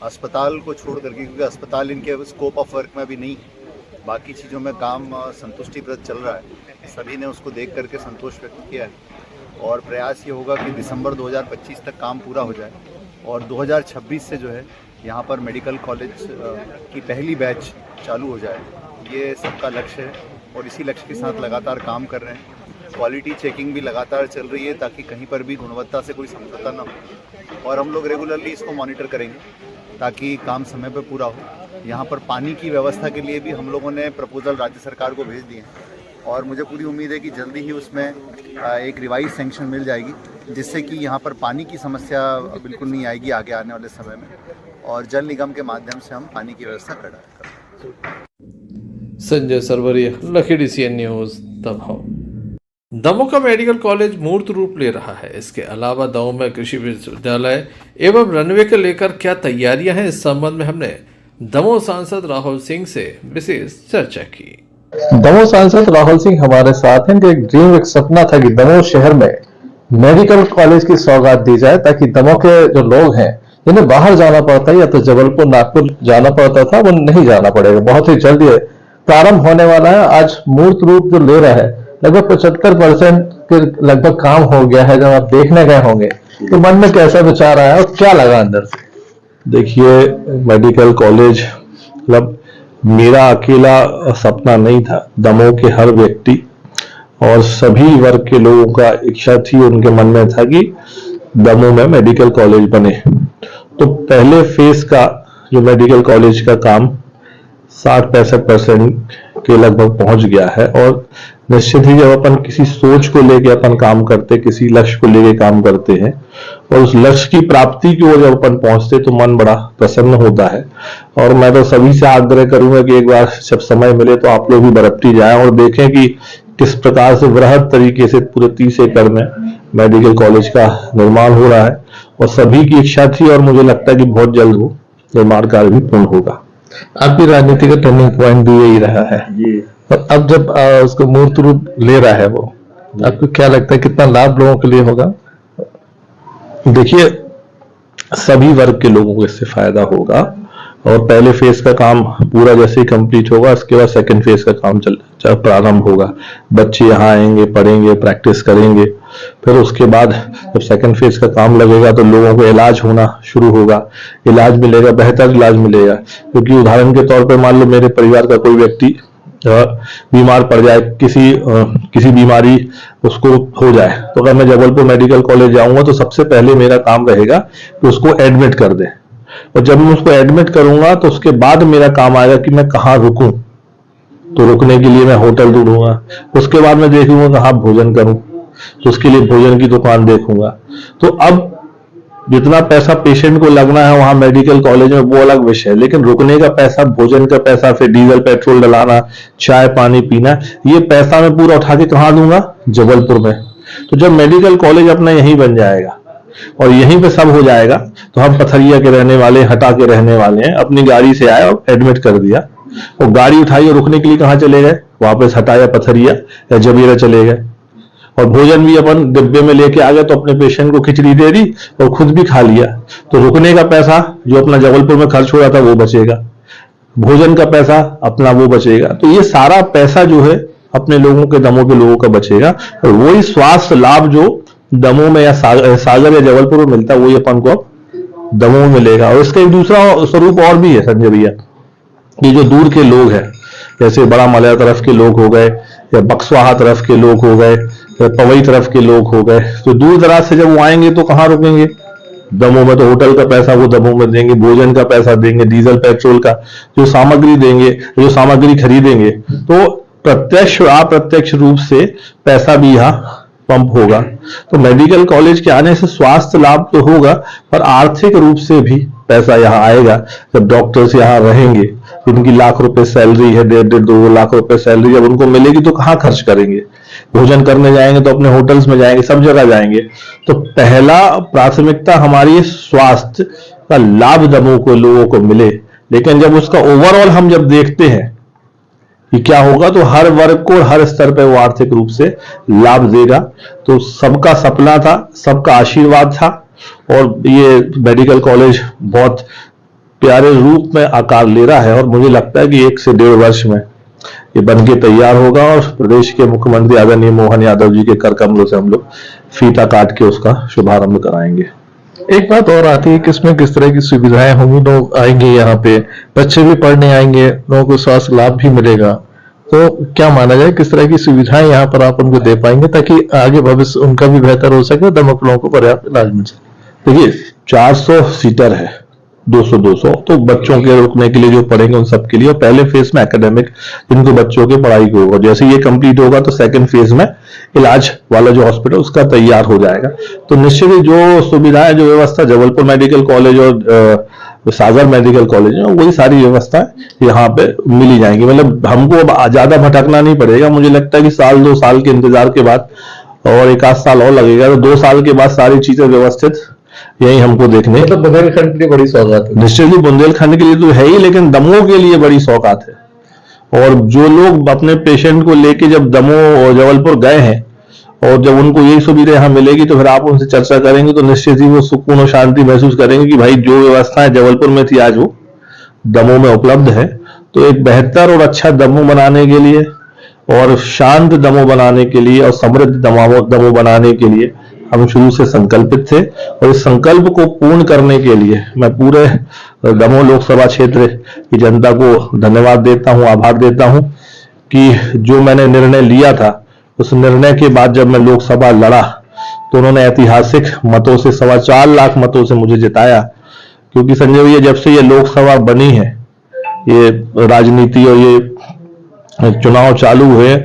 S1: अस्पताल को छोड़ करके, क्योंकि अस्पताल इनके स्कोप ऑफ वर्क में भी नहीं, बाकी चीज़ों में काम संतुष्टिप्रद चल रहा है। सभी ने उसको देख करके संतोष व्यक्त किया है और प्रयास ये होगा कि दिसंबर 2025 तक काम पूरा हो जाए और 2026 से जो है यहाँ पर मेडिकल कॉलेज की पहली बैच चालू हो जाए। ये सबका लक्ष्य है और इसी लक्ष्य के साथ लगातार काम कर रहे हैं। क्वालिटी चेकिंग भी लगातार चल रही है ताकि कहीं पर भी गुणवत्ता से कोई समझौता ना हो, और हम लोग रेगुलरली इसको मॉनिटर करेंगे ताकि काम समय पर पूरा हो। यहाँ पर पानी की व्यवस्था के लिए भी हम लोगों ने प्रपोजल राज्य सरकार को भेज दिए हैं और मुझे पूरी उम्मीद है कि जल्दी ही उसमें एक रिवाइज सैंक्शन मिल जाएगी, जिससे कि यहाँ पर पानी की समस्या बिल्कुल नहीं आएगी आगे आने वाले समय में, और जल निगम के माध्यम से हम पानी की व्यवस्था कर रहे हैं।
S5: Sanjay Sarvariya, Lakhi D CN news, Damoh. दमोह का मेडिकल कॉलेज मूर्त रूप ले रहा है। इसके अलावा दमोह में कृषि विश्वविद्यालय एवं रनवे को लेकर क्या तैयारियां हैं, इस संबंध में हमने दमोह सांसद राहुल सिंह से विशेष चर्चा की।
S9: दमोह सांसद राहुल सिंह हमारे साथ हैं। एक ड्रीम, एक सपना था कि दमोह शहर में मेडिकल कॉलेज की सौगात दी जाए ताकि दमोह के जो लोग हैं जिन्हें बाहर जाना पड़ता है या तो जबलपुर, नागपुर जाना पड़ता था, वो नहीं जाना पड़ेगा। बहुत ही जल्द ये प्रारंभ होने वाला है। आज मूर्त रूप जो ले रहा है, लगभग 75% के लगभग काम हो गया है। जब आप देखने गए होंगे तो मन में कैसा विचार आया और क्या लगा अंदर से?
S13: देखिए, मेडिकल कॉलेज मतलब मेरा अकेला सपना नहीं था। दमोह के हर व्यक्ति और सभी वर्ग के लोगों का इच्छा थी, उनके मन में था कि दमोह में मेडिकल कॉलेज बने। तो पहले फेज का जो मेडिकल कॉलेज का काम 60-65% के लगभग पहुंच गया है, और निश्चित ही जब अपन किसी सोच को लेके अपन काम करते, किसी लक्ष्य को लेके काम करते हैं और उस लक्ष्य की प्राप्ति की ओर जब अपन पहुंचते तो मन बड़ा प्रसन्न होता है। और मैं तो सभी से आग्रह करूंगा कि एक बार जब समय मिले तो आप लोग भी बरपटी जाएं और देखें कि किस प्रकार से वृहद तरीके से पूरे 30 एकड़ में मेडिकल कॉलेज का निर्माण हो रहा है। और सभी की इच्छा थी और मुझे लगता है कि बहुत जल्द वो निर्माण कार्य भी पूर्ण होगा।
S9: आपकी राजनीति का टर्निंग पॉइंट भी यही रहा है। और अब जब उसको मूर्त रूप ले रहा है वो, आपको क्या लगता है कितना लाभ लोगों के लिए होगा?
S13: देखिए, सभी वर्ग के लोगों को इससे फायदा होगा, और पहले फेज का काम पूरा जैसे ही कंप्लीट होगा उसके बाद सेकंड फेज का काम प्रारंभ होगा। बच्चे यहाँ आएंगे, पढ़ेंगे, प्रैक्टिस करेंगे, फिर उसके बाद जब सेकंड फेज का काम लगेगा तो लोगों को इलाज होना शुरू होगा, इलाज मिलेगा, बेहतर इलाज मिलेगा। क्योंकि उदाहरण के तौर पर मान लो मेरे परिवार का कोई व्यक्ति बीमार पड़ जाए, किसी बीमारी उसको हो जाए, तो अगर मैं जबलपुर मेडिकल कॉलेज जाऊंगा तो सबसे पहले मेरा काम रहेगा कि उसको एडमिट कर दे, और जब मैं उसको एडमिट करूंगा तो उसके बाद मेरा काम आएगा कि मैं कहाँ रुकूं। तो रुकने के लिए मैं होटल ढूंढूंगा, उसके बाद मैं देखूंगा कहाँ भोजन करूं, तो उसके लिए भोजन की दुकान देखूंगा। तो अब जितना पैसा पेशेंट को लगना है वहां मेडिकल कॉलेज में वो अलग विषय है, लेकिन रुकने का पैसा, भोजन का पैसा, फिर डीजल पेट्रोल डलाना, चाय पानी पीना, ये पैसा मैं पूरा उठा के कहाँ दूंगा? जबलपुर में। तो जब मेडिकल कॉलेज अपना यहीं बन जाएगा और यहीं पे सब हो जाएगा, तो हम पथरिया के रहने वाले, हटा के रहने वाले हैं, अपनी गाड़ी से आए और एडमिट कर दिया, और गाड़ी उठाई और रुकने के लिए कहाँ चले गए? वापस हटाया पथरिया या जबीरा चले गए, और भोजन भी अपन डिब्बे में लेके आ गए, तो अपने पेशेंट को खिचड़ी दे दी और खुद भी खा लिया। तो रुकने का पैसा जो अपना जबलपुर में खर्च हो रहा था वो बचेगा, भोजन का पैसा अपना वो बचेगा। तो ये सारा पैसा जो है अपने लोगों के, दमों के लोगों का बचेगा, और वही स्वास्थ्य लाभ जो दमों में या सागर या जबलपुर में मिलता है वही अपन को दमों में मिलेगा। और इसका एक दूसरा स्वरूप और भी है संजय भैया, ये जो दूर के लोग हैं, जैसे बड़ा मलया तरफ के लोग हो गए, या बक्सवाहा तरफ के लोग हो गए, या पवई तरफ के लोग हो गए, तो दूर दराज से जब वो आएंगे तो कहाँ रुकेंगे? दमों में। तो होटल का पैसा वो दमों में देंगे, भोजन का पैसा देंगे, डीजल पेट्रोल का जो सामग्री देंगे, जो सामग्री खरीदेंगे, तो प्रत्यक्ष और अप्रत्यक्ष रूप से पैसा भी यहाँ पंप होगा। तो मेडिकल कॉलेज के आने से स्वास्थ्य लाभ तो होगा, पर आर्थिक रूप से भी पैसा यहाँ आएगा। जब डॉक्टर्स यहाँ रहेंगे, इनकी लाख रुपए सैलरी है, 1.5-2 लाख रुपए सैलरी जब उनको मिलेगी तो कहाँ खर्च करेंगे? भोजन करने जाएंगे तो अपने होटल्स में जाएंगे, सब जगह जाएंगे। तो पहला प्राथमिकता हमारी स्वास्थ्य का लाभ दमों को, लोगों को मिले। लेकिन जब उसका ओवरऑल हम जब देखते हैं कि क्या होगा, तो हर वर्ग को हर स्तर पे वो आर्थिक रूप से लाभ देगा। तो सबका सपना था, सबका आशीर्वाद था, और ये मेडिकल कॉलेज बहुत प्यारे रूप में आकार ले रहा है, और मुझे लगता है कि 1 से 1.5 वर्ष में ये बन के तैयार होगा, और प्रदेश के मुख्यमंत्री आदरणीय मोहन यादव जी के कर कमलों से हम लोग फीता काट के उसका शुभारंभ कराएंगे।
S9: एक बात और आती है कि इसमें किस तरह की सुविधाएं होंगी, लोग आएंगे यहाँ पे, बच्चे भी पढ़ने आएंगे, लोगों को स्वास्थ्य लाभ भी मिलेगा, तो क्या माना जाए किस तरह की सुविधाएं यहाँ पर आप उनको दे पाएंगे ताकि आगे भविष्य उनका भी बेहतर हो सके, दमक लोगों को पर्याप्त इलाज मिल सके?
S13: देखिए 400 सीटर है, 200 तो बच्चों के रुकने के लिए जो पढ़ेंगे उन सबके लिए, और पहले फेज में एकेडमिक जिनको बच्चों की पढ़ाई को होगा, जैसे ये कंप्लीट होगा तो सेकंड फेज में इलाज वाला जो हॉस्पिटल उसका तैयार हो जाएगा। तो निश्चित ही जो सुविधाएं, जो व्यवस्था जबलपुर मेडिकल कॉलेज और सागर मेडिकल कॉलेज है, वही सारी व्यवस्थाएं यहाँ पे मिली जाएंगी। मतलब हमको अब ज्यादा भटकना नहीं पड़ेगा। मुझे लगता है कि 1-2 साल के इंतजार के बाद, और 1-8 साल और लगेगा, तो 2 साल के बाद सारी चीजें व्यवस्थित यही हमको देखने।
S9: मतलब बुंदेलखंड के लिए बड़ी सौगात है।
S13: निश्चित ही बुंदेलखंड के लिए तो है ही, लेकिन दमोह के लिए बड़ी सौगात है। और जो लोग अपने पेशेंट को लेके जब दमोह और जबलपुर गए हैं, और जब उनको यही सुविधा यहाँ मिलेगी, तो फिर आप उनसे चर्चा करेंगे तो निश्चित ही वो सुकून और शांति महसूस करेंगे कि भाई जो व्यवस्थाएं जबलपुर में थी आज वो दमोह में उपलब्ध है। तो एक बेहतर और अच्छा दमोह बनाने के लिए, और शांत दमोह बनाने के लिए, और समृद्ध दमोह बनाने के लिए हम शुरू से संकल्पित थे, और इस संकल्प को पूर्ण करने के लिए मैं पूरे दमोह लोकसभा क्षेत्र की जनता को धन्यवाद देता हूं, आभार देता हूं कि जो मैंने निर्णय लिया था, उस निर्णय के बाद जब मैं लोकसभा लड़ा तो उन्होंने ऐतिहासिक मतों से 4.25 लाख मतों से मुझे जिताया। क्योंकि संजय भैया, जब से ये लोकसभा बनी है, ये राजनीति और ये चुनाव चालू हुए,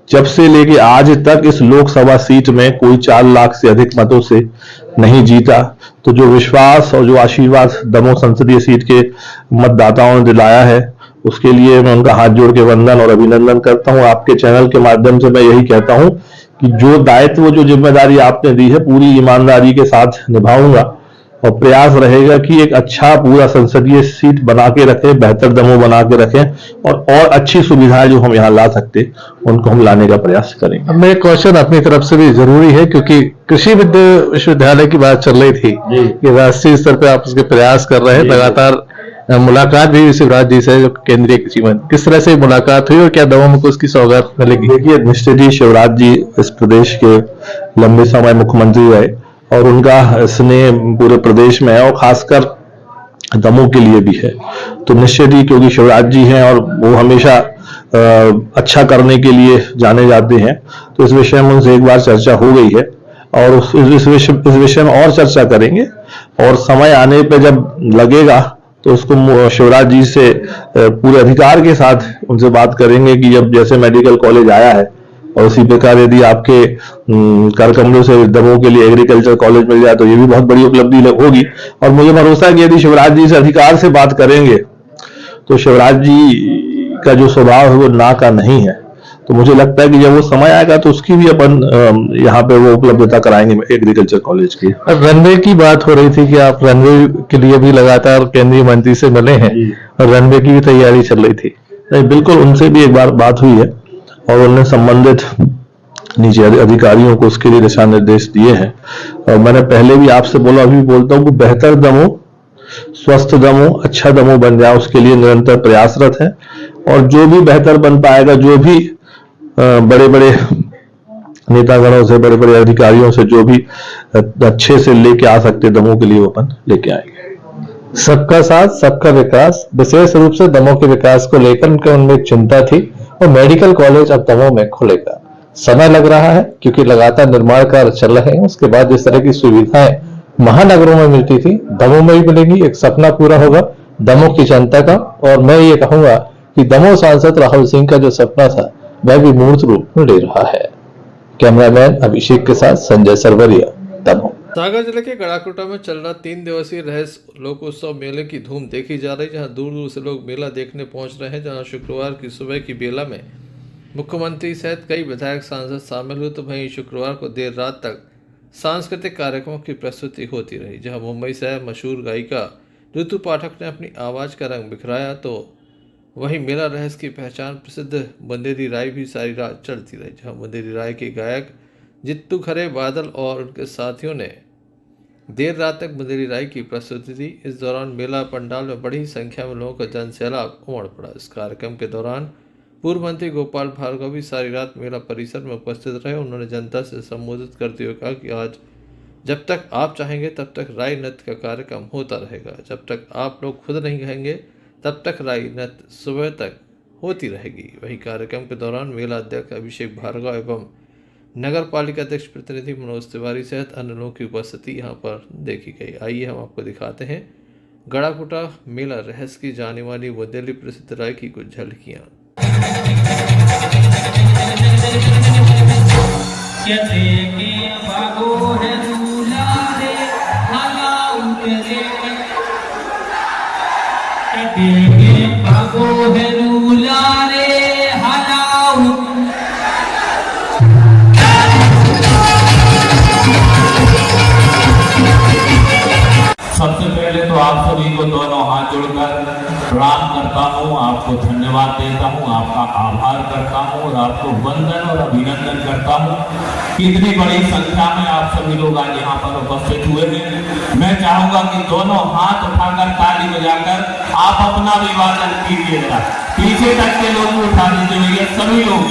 S13: जब से लेके आज तक इस लोकसभा सीट में कोई 4 लाख से अधिक मतों से नहीं जीता। तो जो विश्वास और जो आशीर्वाद दमोह संसदीय सीट के मतदाताओं ने दिलाया है, उसके लिए मैं उनका हाथ जोड़ के वंदन और अभिनंदन करता हूं। आपके चैनल के माध्यम से मैं यही कहता हूं कि जो दायित्व, जो जिम्मेदारी आपने दी है, पूरी ईमानदारी के साथ निभाऊंगा, और प्रयास रहेगा कि एक अच्छा पूरा संसदीय सीट बना के रखें, बेहतर दमोह बना के रखें, और अच्छी सुविधाएं जो हम यहाँ ला सकते उनको हम लाने का प्रयास करेंगे।
S9: अब मेरा क्वेश्चन अपनी तरफ से भी जरूरी है, क्योंकि कृषि विश्वविद्यालय की बात चल रही थी कि राष्ट्रीय स्तर पे आप उसके प्रयास कर रहे हैं, लगातार मुलाकात भी शिवराज जी से, जो केंद्रीय कृषि मंत्री, किस तरह से मुलाकात हुई और क्या दमोह को उसकी सौगात मिलेगी?
S13: देखिए, निश्चित ही शिवराज जी इस प्रदेश के लंबे समय मुख्यमंत्री रहे और उनका स्नेह पूरे प्रदेश में है और खासकर दमोह के लिए भी है। तो निश्चित ही, क्योंकि शिवराज जी हैं और वो हमेशा अच्छा करने के लिए जाने जाते हैं, तो इस विषय में उनसे एक बार चर्चा हो गई है और इस विषय में और चर्चा करेंगे और समय आने पे जब लगेगा तो उसको शिवराज जी से पूरे अधिकार के साथ उनसे बात करेंगे कि जब जैसे मेडिकल कॉलेज आया है और उसी प्रकार यदि आपके कर कमलों से दमोह के लिए एग्रीकल्चर कॉलेज मिल जाए तो ये भी बहुत बड़ी उपलब्धि होगी। और मुझे भरोसा है कि यदि शिवराज जी से अधिकार से बात करेंगे तो शिवराज जी का जो स्वभाव है वो ना का नहीं है। तो मुझे लगता है कि जब वो समय आएगा तो उसकी भी अपन यहाँ पे वो उपलब्धता कराएंगे एग्रीकल्चर कॉलेज की।
S9: रनवे की बात हो रही थी कि आप रनवे के लिए भी लगातार केंद्रीय मंत्री से मिले हैं और रनवे की भी तैयारी चल रही थी।
S13: नहीं, बिल्कुल, उनसे भी एक बार बात हुई है और उन्होंने संबंधित निजी अधिकारियों को उसके लिए दिशा निर्देश दिए हैं। और मैंने पहले भी आपसे बोला, अभी बोलता हूँ कि बेहतर दमोह, स्वस्थ दमोह, अच्छा दमोह बन जाए, उसके लिए निरंतर प्रयासरत है। और जो भी बेहतर बन पाएगा, जो भी बड़े बड़े नेतागणों से, बड़े बड़े अधिकारियों से जो भी अच्छे से लेके आ सकते दमोह के लिए, वो अपन लेके आएंगे।
S9: सबका साथ सबका विकास, विशेष रूप से दमोह के विकास को लेकर उनके उनमें चिंता थी और मेडिकल कॉलेज अब दमोह में खुलेगा। समय लग रहा है क्योंकि लगातार निर्माण कार्य चल रहे हैं। उसके बाद जिस तरह की सुविधाएं महानगरों में मिलती थी, दमोह में भी मिलेगी। एक सपना पूरा होगा दमोह की जनता का। और मैं ये कहूंगा कि दमोह सांसद राहुल सिंह का जो सपना था वह भी मूर्त रूप ले रहा है। कैमरामैन अभिषेक के साथ संजय सरवरिया, दमोह।
S5: सागर जिले के गड़ाकोटा में चल रहा 3 दिवसीय रहस्य लोकोत्सव मेले की धूम देखी जा रही, जहां दूर दूर से लोग मेला देखने पहुंच रहे हैं। जहां शुक्रवार की सुबह की बेला में मुख्यमंत्री सहित कई विधायक सांसद शामिल हुए, तो वहीं शुक्रवार को देर रात तक सांस्कृतिक कार्यक्रमों की प्रस्तुति होती रही। जहां मुंबई से मशहूर गायिका ऋतु पाठक ने अपनी आवाज़ का रंग बिखराया, तो वहीं मेला रहस्य की पहचान प्रसिद्ध बंदेरी राय भी सारी रात चलती रही। जहां बंदेरी राय के गायक जित्तू खरे, बादल और उनके साथियों ने देर रात तक बंदेरी राय की प्रस्तुति दी। इस दौरान मेला पंडाल में बड़ी संख्या में लोगों का जनसैलाब उमड़ पड़ा। इस कार्यक्रम के दौरान पूर्व मंत्री गोपाल भार्गव भी सारी रात मेला परिसर में उपस्थित रहे। उन्होंने जनता से संबोधित करते हुए कहा कि आज जब तक आप चाहेंगे तब तक राय नृत्य का कार्यक्रम होता रहेगा। जब तक आप लोग खुद नहीं कहेंगे तब तक राय नृत्य सुबह तक होती रहेगी। वही कार्यक्रम के दौरान मेला अध्यक्ष अभिषेक भार्गव एवं नगर पालिका अध्यक्ष प्रतिनिधि मनोज तिवारी सहित अन्य लोगों की उपस्थिति यहाँ पर देखी गई। आइए हम आपको दिखाते हैं गड़ाकोटा मेला रहस्य की जाने वाली बुंदेली प्रसिद्ध राय की कुछ झलकियाँ।
S14: सबसे पहले तो आप सभी को दोनों हाथ जोड़कर प्रणाम करता हूँ, आपको धन्यवाद देता हूँ, आपका आभार करता हूँ और आपको वंदन और अभिनंदन करता हूँ कि इतनी बड़ी संख्या में आप सभी लोग आज यहाँ पर उपस्थित हुए हैं। मैं चाहूंगा कि दोनों हाथ उठाकर ताली बजाकर आप अपना अभिवादन कीजिएगा। पीछे तक के लोग उठा दीजिए भैया, सभी लोग।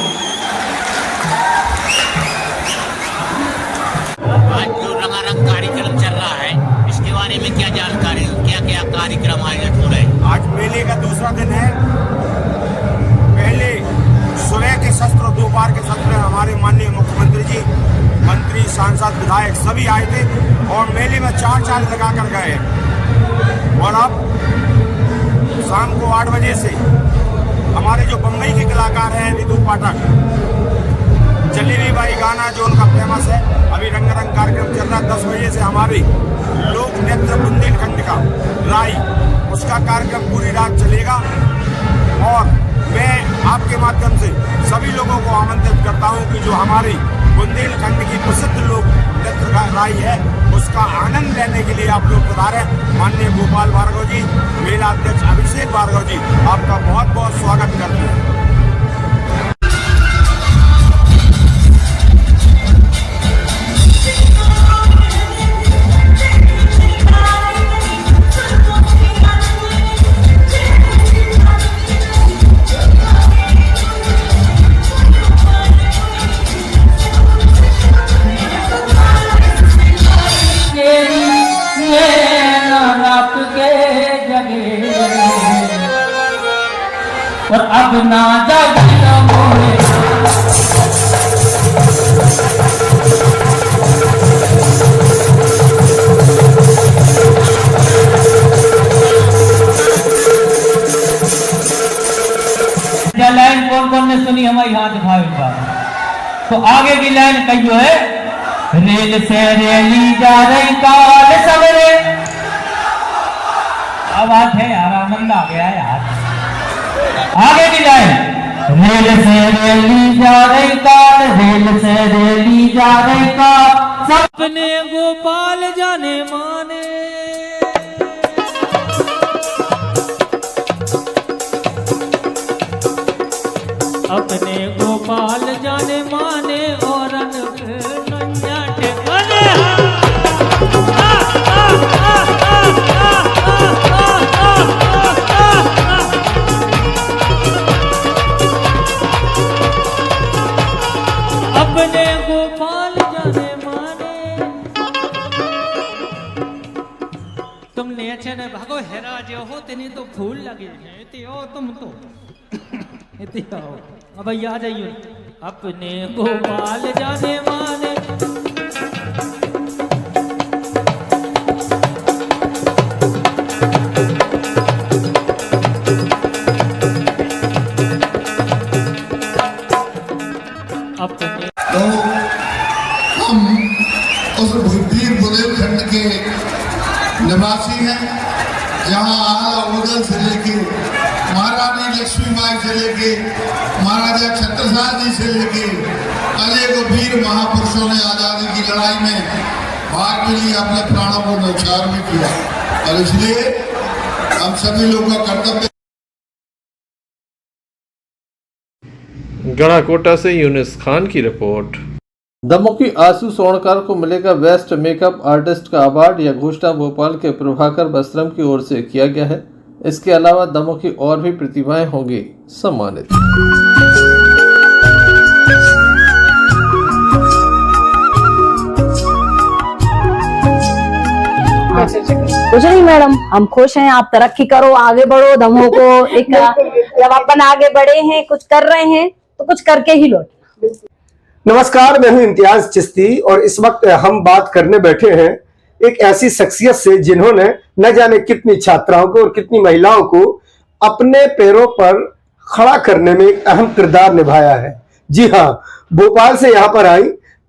S15: आज जो रंगारंग कार्यक्रम चल रहा है, इसके बारे में क्या जानकारी, क्या क्या कार्यक्रम आयोजित हो रहे हैं?
S16: आज मेले का दूसरा दिन है। पहले सुबह के सत्र, दोपहर के सत्र में हमारे माननीय मुख्यमंत्री जी, मंत्री, सांसद, विधायक सभी आए थे और मेले में 4 चाल लगा कर गए। और अब शाम को 8 बजे से हमारे जो बम्बई के कलाकार हैं ऋतु पाठक, जलेबी बाई गाना जो उनका फेमस है, अभी रंगारंग कार्यक्रम चल रहा है। 10 बजे से हमारी लोक नृत्य बुंदेलखंड का राय, उसका कार्यक्रम पूरी रात चलेगा। और मैं आपके माध्यम से सभी लोगों को आमंत्रित करता हूं कि जो हमारी बुंदेलखंड की प्रसिद्ध लोक नृत्य राय है, उसका आनंद लेने के लिए आप लोग पधारें। माननीय गोपाल भार्गव जी, मेला अध्यक्ष अभिषेक भार्गव जी, आपका बहुत बहुत स्वागत करते हैं।
S14: और अब ना जागना मोरे लाइन कौन कौन ने सुनी हमारी हाथ उठाओ एक बार। तो आगे की लाइन कहियो है, रेल से रेली जा रही काल सवेरे। आवाज है यार, आनंद आ गया यार। आगे की लाइन, रेल से रेली जा रही काल, रेल से रेली जा रही काल, सपने गोपाल जाने माने। अपने गोपाल जाने माने और नैया टेकने। अपने गोपाल जाने माने। तुम नेचे ने भागो हेरा जो हो तेने तो फूल लगे हैं ते हो तुम तो इतनी आओ अब आ जाइए। अपने गोपाल जाने माने। अपने
S17: तो हम उस भूपीर बुंदेलखंड के निवासी हैं, जहाँ आला मुगल से लेके महारानी लक्ष्मीबाई से लेके महाराजा छत्रसाल जी से लेके अनेकों वीर महापुरुषों ने आजादी की लड़ाई में भाग भी लिया, अपने प्राणों को न्यौछावर भी किया। और इसलिए हम सभी लोगों का कर्तव्य।
S5: गढ़ाकोटा से यूनिस खान की रिपोर्ट। दमोह की आशु स्वर्णकार को मिलेगा बेस्ट मेकअप आर्टिस्ट का अवार्ड। यह घोषणा भोपाल के प्रभाकर वस्त्रम की ओर से किया गया है। इसके अलावा दमोह की और भी प्रतिभाएं होंगी सम्मानित।
S18: कुछ नहीं मैडम, हम खुश हैं। आप तरक्की करो, आगे बढ़ो। दमोह को एक जब अपन आगे बढ़े हैं, कुछ कर रहे हैं तो कुछ करके ही लौट।
S19: नमस्कार, मैं हूं इम्तियाज चिश्ती और इस वक्त हम बात करने बैठे हैं एक ऐसी शख्सियत से जिन्होंने न जाने कितनी छात्राओं को और कितनी महिलाओं को अपने पैरों पर खड़ा करने में एक अहम किरदार निभाया है। जी हाँ, भोपाल से यहाँ पर आई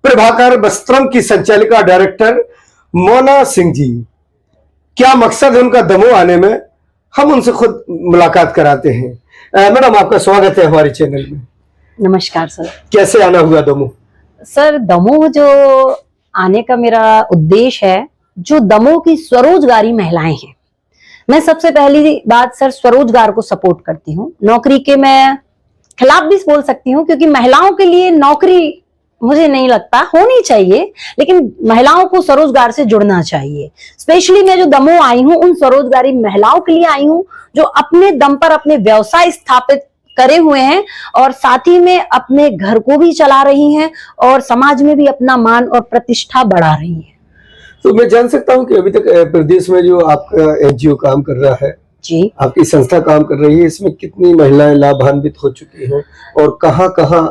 S19: प्रभाकर वस्त्रम की संचालिका डायरेक्टर मोना सिंह जी। क्या मकसद है उनका दमोह आने में, हम उनसे खुद मुलाकात कराते हैं। मैडम, आपका स्वागत है हमारे चैनल में।
S18: नमस्कार सर।
S19: कैसे आना हुआ दमोह?
S18: सर, दमोह जो आने का मेरा उद्देश्य है, जो दमोह की स्वरोजगारी महिलाएं हैं, मैं सबसे पहली बात सर स्वरोजगार को सपोर्ट करती हूँ। नौकरी के मैं खिलाफ भी बोल सकती हूँ, क्योंकि महिलाओं के लिए नौकरी मुझे नहीं लगता होनी चाहिए, लेकिन महिलाओं को स्वरोजगार से जुड़ना चाहिए। स्पेशली मैं जो दमोह आई हूँ उन स्वरोजगारी महिलाओं के लिए आई हूँ जो अपने दम पर अपने व्यवसाय स्थापित करे हुए हैं और साथ ही में अपने घर को भी चला रही हैं और समाज में भी अपना मान और प्रतिष्ठा बढ़ा रही हैं।
S19: तो मैं जान सकता हूं कि अभी तक प्रदेश में जो आपका एनजीओ काम कर रहा है,
S18: जी,
S19: आपकी संस्था काम कर रही है, इसमें कितनी महिलाएं लाभान्वित हो चुकी हैं और कहां-कहां?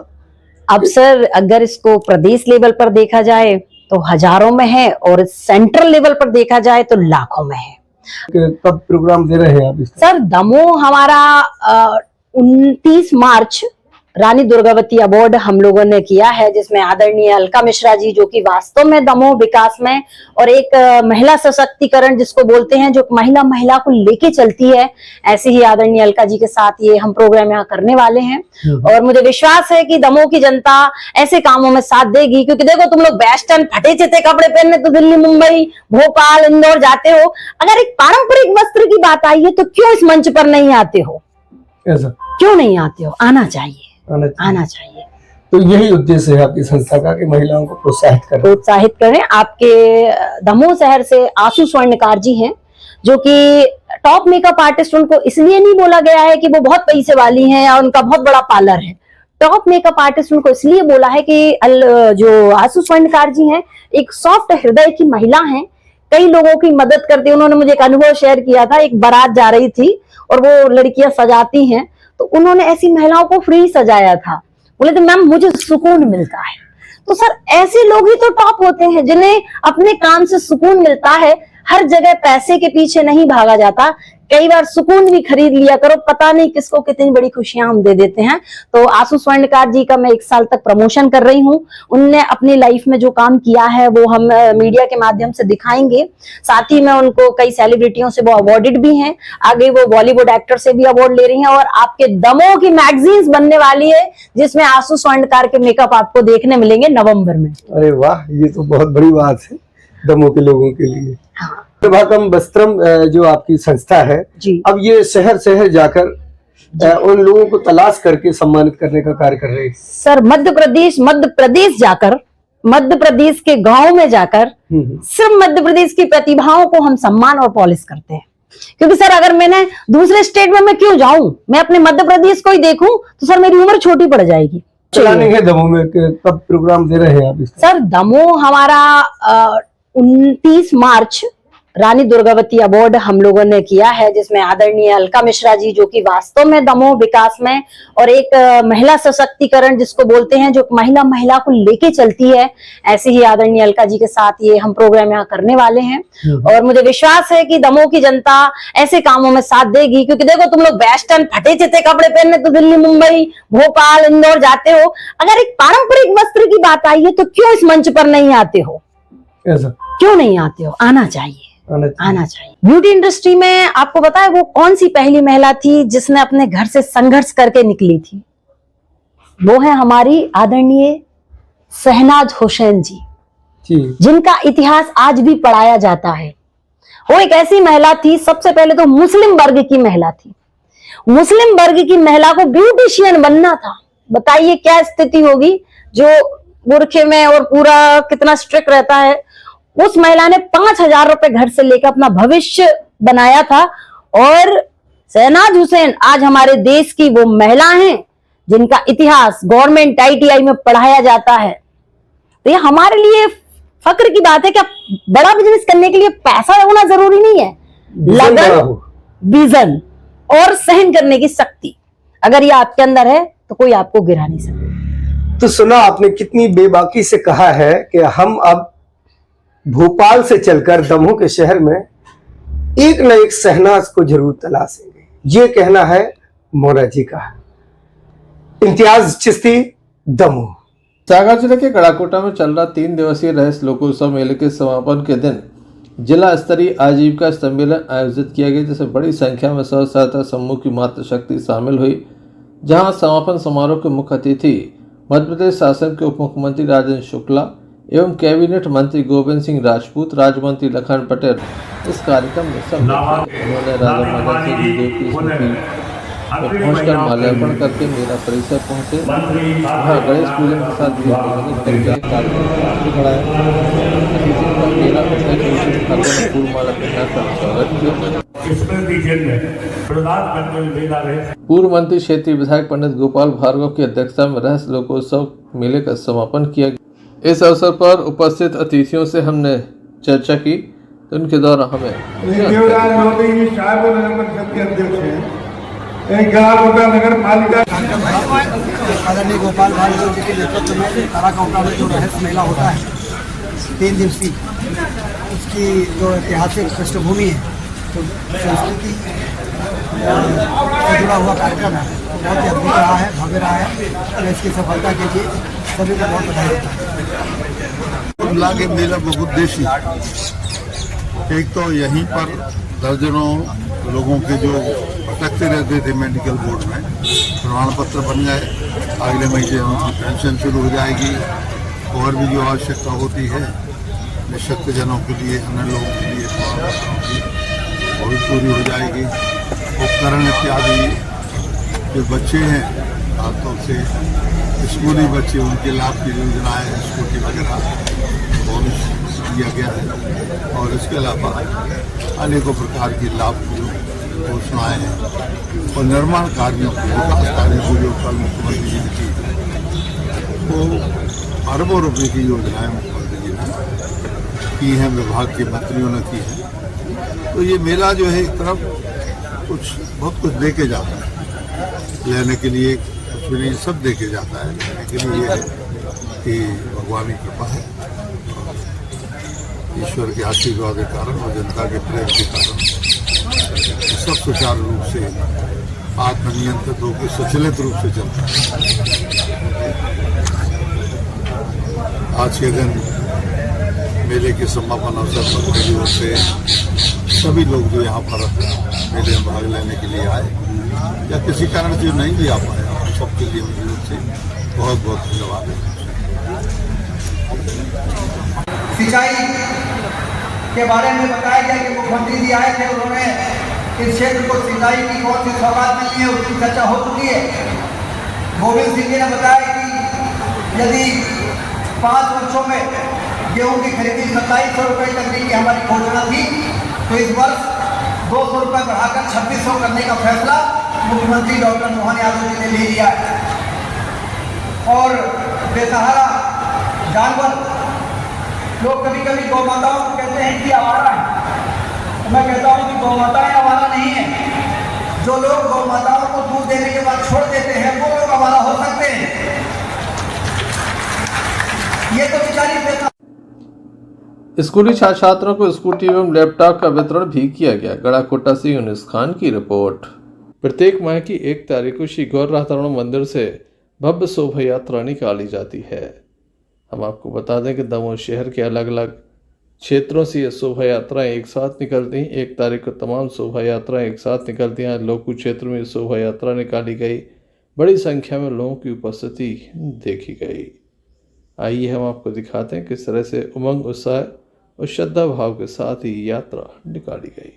S18: अब सर, अगर इसको प्रदेश लेवल पर देखा जाए तो हजारों में है और सेंट्रल लेवल पर देखा जाए तो लाखों में है।
S19: कब प्रोग्राम दे रहे हैं आप इसका?
S18: सर, दमोह हमारा 29 मार्च रानी दुर्गावती अवार्ड हम लोगों ने किया है, जिसमें आदरणीय अलका मिश्रा जी, जो कि वास्तव में दमोह विकास में और एक महिला सशक्तिकरण जिसको बोलते हैं, जो महिला को लेके चलती है, ऐसे ही आदरणीय अलका जी के साथ ये हम प्रोग्राम यहाँ करने वाले हैं। और मुझे विश्वास है कि दमोह की जनता ऐसे कामों में साथ देगी, क्योंकि देखो तुम लोग वेस्टर्न फटे चिते कपड़े पहनने तो दिल्ली, मुंबई, भोपाल, इंदौर जाते हो, अगर एक पारंपरिक वस्त्र की बात आई है तो क्यों इस मंच पर नहीं आते हो?
S19: ऐसा
S18: क्यों नहीं आते हो? आना चाहिए, आना चाहिए।
S19: तो यही उद्देश्य है आपकी संस्था का कि महिलाओं को प्रोत्साहित
S18: करें। आपके दमोह शहर से आशु स्वर्णकार जी हैं, जो कि टॉप मेकअप आर्टिस्ट। उनको इसलिए नहीं बोला गया है कि वो बहुत पैसे वाली हैं या उनका बहुत बड़ा पार्लर है। टॉप मेकअप आर्टिस्ट उनको इसलिए बोला है कि जो आशु स्वर्णकार जी हैं एक सॉफ्ट हृदय की महिला हैं, कई लोगों की मदद करती है। उन्होंने मुझे एक अनुभव शेयर किया था, एक बारात जा रही थी और वो लड़कियां सजाती हैं, तो उन्होंने ऐसी महिलाओं को फ्री सजाया था। बोले थे मैम मुझे सुकून मिलता है। तो सर ऐसे लोग ही तो टॉप होते हैं जिन्हें अपने काम से सुकून मिलता है। हर जगह पैसे के पीछे नहीं भागा जाता, कई बार सुकून भी खरीद लिया करो, पता नहीं किसको कितनी बड़ी खुशियां हम दे देते हैं। तो आशु स्वर्णकार जी का मैं 1 साल तक प्रमोशन कर रही हूँ। उनने अपनी लाइफ में जो काम किया है वो हम मीडिया के माध्यम से दिखाएंगे। साथ ही में उनको कई सेलिब्रिटियों से वो अवार्डेड भी हैं, आगे वो बॉलीवुड एक्टर से भी अवार्ड ले रही हैं और आपके दमोह की मैगजीन्स बनने वाली है जिसमें आशु स्वर्णकार के मेकअप आपको देखने मिलेंगे नवम्बर में।
S19: अरे वाह, ये तो बहुत बड़ी बात है दमोह के लोगों के लिए।
S18: हाँ।
S19: प्रभातम वस्त्रम जो आपकी संस्था है जी, अब ये शहर शहर जाकर उन लोगों को तलाश करके सम्मानित करने का कार्य कर रहे हैं।
S18: सर मध्य प्रदेश जाकर, मध्य प्रदेश के गांव में जाकर सिर्फ मध्य प्रदेश की प्रतिभाओं को हम सम्मान और पॉलिश करते हैं। क्योंकि सर अगर मैंने दूसरे स्टेट में मैं क्यों जाऊं, मैं अपने मध्य प्रदेश को ही देखूं तो सर मेरी उम्र छोटी पड़ जाएगी।
S19: चलाने है दमोह में, कब प्रोग्राम दे रहे हैं आप इसका?
S18: सर दमोह हमारा 29 मार्च रानी दुर्गावती अवार्ड हम लोगों ने किया है, जिसमें आदरणीय अलका मिश्रा जी जो कि वास्तव में दमोह विकास में और एक महिला सशक्तिकरण जिसको बोलते हैं, जो महिला को लेके चलती है, ऐसे ही आदरणीय अलका जी के साथ ये हम प्रोग्राम यहाँ करने वाले हैं। और मुझे विश्वास है कि दमोह की जनता ऐसे कामों में साथ देगी। क्योंकि देखो तुम लोग वेस्टर्न फटे चिते कपड़े पहनने तो दिल्ली, मुंबई, भोपाल, इंदौर जाते हो, अगर एक पारंपरिक वस्त्र की बात आई है तो क्यों इस मंच पर नहीं आते हो?
S19: ऐसा
S18: क्यों नहीं आते हो? आना चाहिए। ब्यूटी इंडस्ट्री में आपको पता है वो कौन सी पहली महिला थी जिसने अपने घर से संघर्ष करके निकली थी? वो है हमारी आदरणीय शहनाज हुसैन जी, जिनका इतिहास आज भी पढ़ाया जाता है। वो एक ऐसी महिला थी, सबसे पहले तो मुस्लिम वर्ग की महिला थी। मुस्लिम वर्ग की महिला को ब्यूटिशियन बनना था। बताइए क्या स्थिति होगी जो बुरखे में और पूरा कितना स्ट्रिक्ट रहता है। उस महिला ने 5,000 रुपए घर से लेकर अपना भविष्य बनाया था। और शहनाज हुसैन आज हमारे देश की वो महिला हैं जिनका इतिहास गवर्नमेंट ITI में पढ़ाया जाता है। तो ये हमारे लिए फक्र की बात है कि बड़ा बिजनेस करने के लिए पैसा होना जरूरी नहीं है, लगन, विजन और सहन करने की शक्ति अगर ये आपके अंदर है तो कोई आपको गिरा नहीं सकता।
S19: तो सुना आपने कितनी बेबाकी से कहा है कि हम अब भोपाल से चलकर दमोह के शहर में एक न एक शहनाज को जरूर तलाशेंगे। ये कहना है मोरा जी का। इम्तियाज चिश्ती, दमोह।
S5: सागर जिले के कड़ाकोटा में चल रहा 3 दिवसीय रहस्य लोकोत्सव मेले के समापन के दिन जिला स्तरीय आजीविका सम्मेलन आयोजित किया गया, जिसमें बड़ी संख्या में स्व सहायता समूह की मातृशक्ति शामिल हुई। जहां समापन समारोह के मुख्य अतिथि मध्य प्रदेश शासन के उप मुख्यमंत्री राजेंद्र शुक्ला एवं कैबिनेट मंत्री गोविंद सिंह राजपूत, राज्य मंत्री लखन पटेल इस कार्यक्रम में सम्मिलित। उन्होंने राजा महाराज सिंह देव की स्मृति पर पहुंचकर माल्यार्पण करके मेला परिसर पहुंचे। वहाँ गणेश पूजन के साथ कार्यक्रम बढ़ाया। पूर्व मंत्री क्षेत्रीय विधायक पंडित गोपाल भार्गव की अध्यक्षता में रहस्य लोकोत्सव मेले का समापन किया। इस अवसर पर उपस्थित अतिथियों से हमने चर्चा की तो उनके द्वारा हमें
S17: नगर पालिका
S7: आदरणीय गोपाल भार्गव जी के नेतृत्व में कड़ाकोटा में जो रहस्य मेला होता है 3 दिवसीय, उसकी जो ऐतिहासिक पृष्ठभूमि है, तो संस्कृति से जुड़ा हुआ कार्यक्रम है, बहुत ही अद्भुत रहा है, भव्य रहा है। और इसकी सफलता के लिए सभी को बहुत बधाई होता है।
S17: के मेला बहुउद्देशीय, एक तो यहीं पर दर्जनों लोगों के जो भटकते रहते थे मेडिकल बोर्ड में, प्रमाण पत्र बन गए। अगले महीने उनकी पेंशन शुरू हो जाएगी। और भी जो आवश्यकता होती है निःशक्त जनों के लिए, अन्य लोगों के लिए वो भी पूरी हो जाएगी। उपकरण इत्यादि जो बच्चे हैं, खासतौर से स्कूली बच्चे, उनके लाभ की योजनाएं, स्कूटी वगैरह वो भी दिया गया है। और इसके अलावा अनेकों प्रकार की लाभ की घोषणाएँ हैं। और निर्माण कार्यों को, विकास कार्यों को जो कल मुख्यमंत्री जी ने की, वो अरबों रुपये की योजनाएं मुख्यमंत्री जी ने की हैं, विभाग के मंत्रियों ने की है। तो ये मेला जो है एक तरफ बहुत कुछ लेके जाता है। लेने के लिए एक्चुअली सब देखे जाता है, लेने के लिए ये है कि भगवान की कृपा है, ईश्वर के आशीर्वाद के कारण और जनता के प्रेम के कारण सब सुचारू रूप से आत्मनियंत्रित होकर स्वचालित रूप से चलता है। आज के दिन मेले के समापन अवसर पर मेरी ओर से सभी लोग जो यहाँ पर मेले में भाग लेने के लिए आए या किसी कारण से नहीं भी आ पाए, उन सबके लिए मेरी ओर से बहुत बहुत धन्यवाद है।
S7: सिंचाई के बारे में बताया गया कि मुख्यमंत्री जी आए थे, उन्होंने इस क्षेत्र को सिंचाई की कौन सी सौगात मिलनी है उसकी चर्चा हो चुकी है। गोविंद सिंह जी ने बताया कि यदि 5 वर्षों में गेहूं की खरीदी 2700 रुपये करने की हमारी घोषणा थी, तो इस वर्ष 200 रुपये बढ़ाकर 2600 करने का फैसला मुख्यमंत्री डॉक्टर मोहन यादव जी ने ले लिया है। और बेसहारा जानवर, लोग कभी कभी गौ माताओं को कहते हैं कि आवारा है, तो मैं कहता हूँ कि गौ माताएं आवारा नहीं है। जो लोग गौ माताओं को दूध देने के बाद छोड़ देते हैं वो लोग आवारा हो सकते हैं। ये तो बेचारी बेटा।
S5: स्कूली छात्र छात्रों को स्कूटी एवं लैपटॉप का वितरण भी किया गया। गढ़ाकोटा से यूनुस खान की रिपोर्ट। प्रत्येक माह की 1 तारीख को श्री गौर राधारमण मंदिर से भव्य शोभा यात्रा निकाली जाती है। हम आपको बता दें कि दमोह शहर के अलग अलग क्षेत्रों से ये शोभा यात्राएं एक साथ निकलती हैं। 1 तारीख को तमाम शोभा यात्राएं एक साथ निकलती हैं। लोकू क्षेत्र में शोभा यात्रा निकाली गई, बड़ी संख्या में लोगों की उपस्थिति देखी गई। आइए हम आपको दिखाते हैं किस तरह से उमंग, उत्साह और श्रद्धा भाव के साथ ही यात्रा निकाली गई।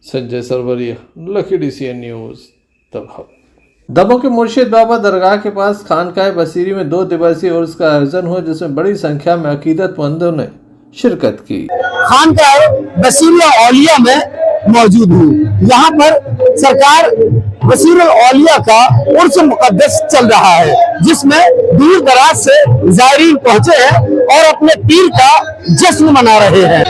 S5: Sanjay Sarwaria, Lucky DCN News Damoh के मुर्शिद बाबा दरगाह के पास खानकाह बसीरी में 2 दिवसीय उर्स का आयोजन हुआ, जिसमें बड़ी संख्या में अकीदतमंदों ने शिरकत की।
S7: खानकाह बसीरी औलिया में मौजूद हूँ। यहाँ पर सरकार बसीर औलिया का उर्स मुकद्दस चल रहा है, जिसमें दूर दराज से ज़ायरीन पहुँचे हैं और अपने पीर का जश्न मना रहे हैं।